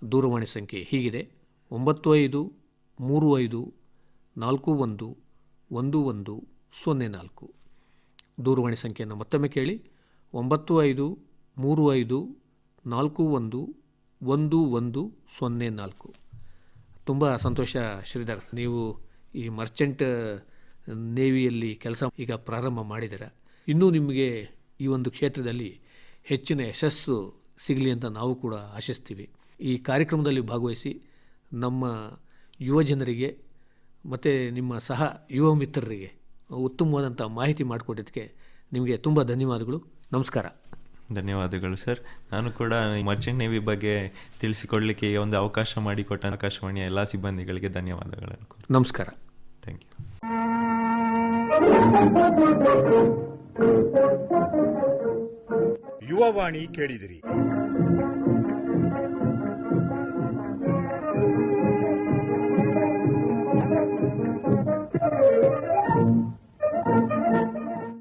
ದೂರವಾಣಿ ಸಂಖ್ಯೆ ಹೀಗಿದೆ: 9535411104. ದೂರವಾಣಿ ಸಂಖ್ಯೆಯನ್ನು ಮತ್ತೊಮ್ಮೆ ಕೇಳಿ: 9535411104. ತುಂಬ ಸಂತೋಷ ಶ್ರೀಧರ್, ನೀವು ಈ ಮರ್ಚೆಂಟ್ ನೇವಿಯಲ್ಲಿ ಕೆಲಸ ಈಗ ಪ್ರಾರಂಭ ಮಾಡಿದ್ದೀರ. ಇನ್ನೂ ನಿಮಗೆ ಈ ಒಂದು ಕ್ಷೇತ್ರದಲ್ಲಿ ಹೆಚ್ಚಿನ ಯಶಸ್ಸು ಸಿಗಲಿ ಅಂತ ನಾವು ಕೂಡ ಆಶಿಸ್ತೀವಿ. ಈ ಕಾರ್ಯಕ್ರಮದಲ್ಲಿ ಭಾಗವಹಿಸಿ ನಮ್ಮ ಯುವ ಜನರಿಗೆ ಮತ್ತು ನಿಮ್ಮ ಸಹ ಯುವ ಮಿತ್ರರಿಗೆ ಉತ್ತಮವಾದಂಥ ಮಾಹಿತಿ ಮಾಡಿಕೊಟ್ಟಿದ್ದಕ್ಕೆ ನಿಮಗೆ ತುಂಬ ಧನ್ಯವಾದಗಳು. ನಮಸ್ಕಾರ.
ಧನ್ಯವಾದಗಳು ಸರ್. ನಾನು ಕೂಡ ಮರ್ಚೆಂಟ್ ನೇವಿ ಬಗ್ಗೆ ತಿಳಿಸಿಕೊಡ್ಲಿಕ್ಕೆ ಒಂದು ಅವಕಾಶ ಮಾಡಿಕೊಟ್ಟ ಆಕಾಶವಾಣಿಯ ಎಲ್ಲ ಸಿಬ್ಬಂದಿಗಳಿಗೆ ಧನ್ಯವಾದಗಳು.
ನಮಸ್ಕಾರ.
Thank you.
ಯುವವಾಣಿ ಕೇಳಿದಿರಿ.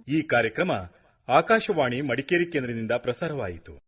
ಈ ಕಾರ್ಯಕ್ರಮ ಆಕಾಶವಾಣಿ ಮಡಿಕೇರಿ ಕೇಂದ್ರದಿಂದ ಪ್ರಸಾರವಾಯಿತು.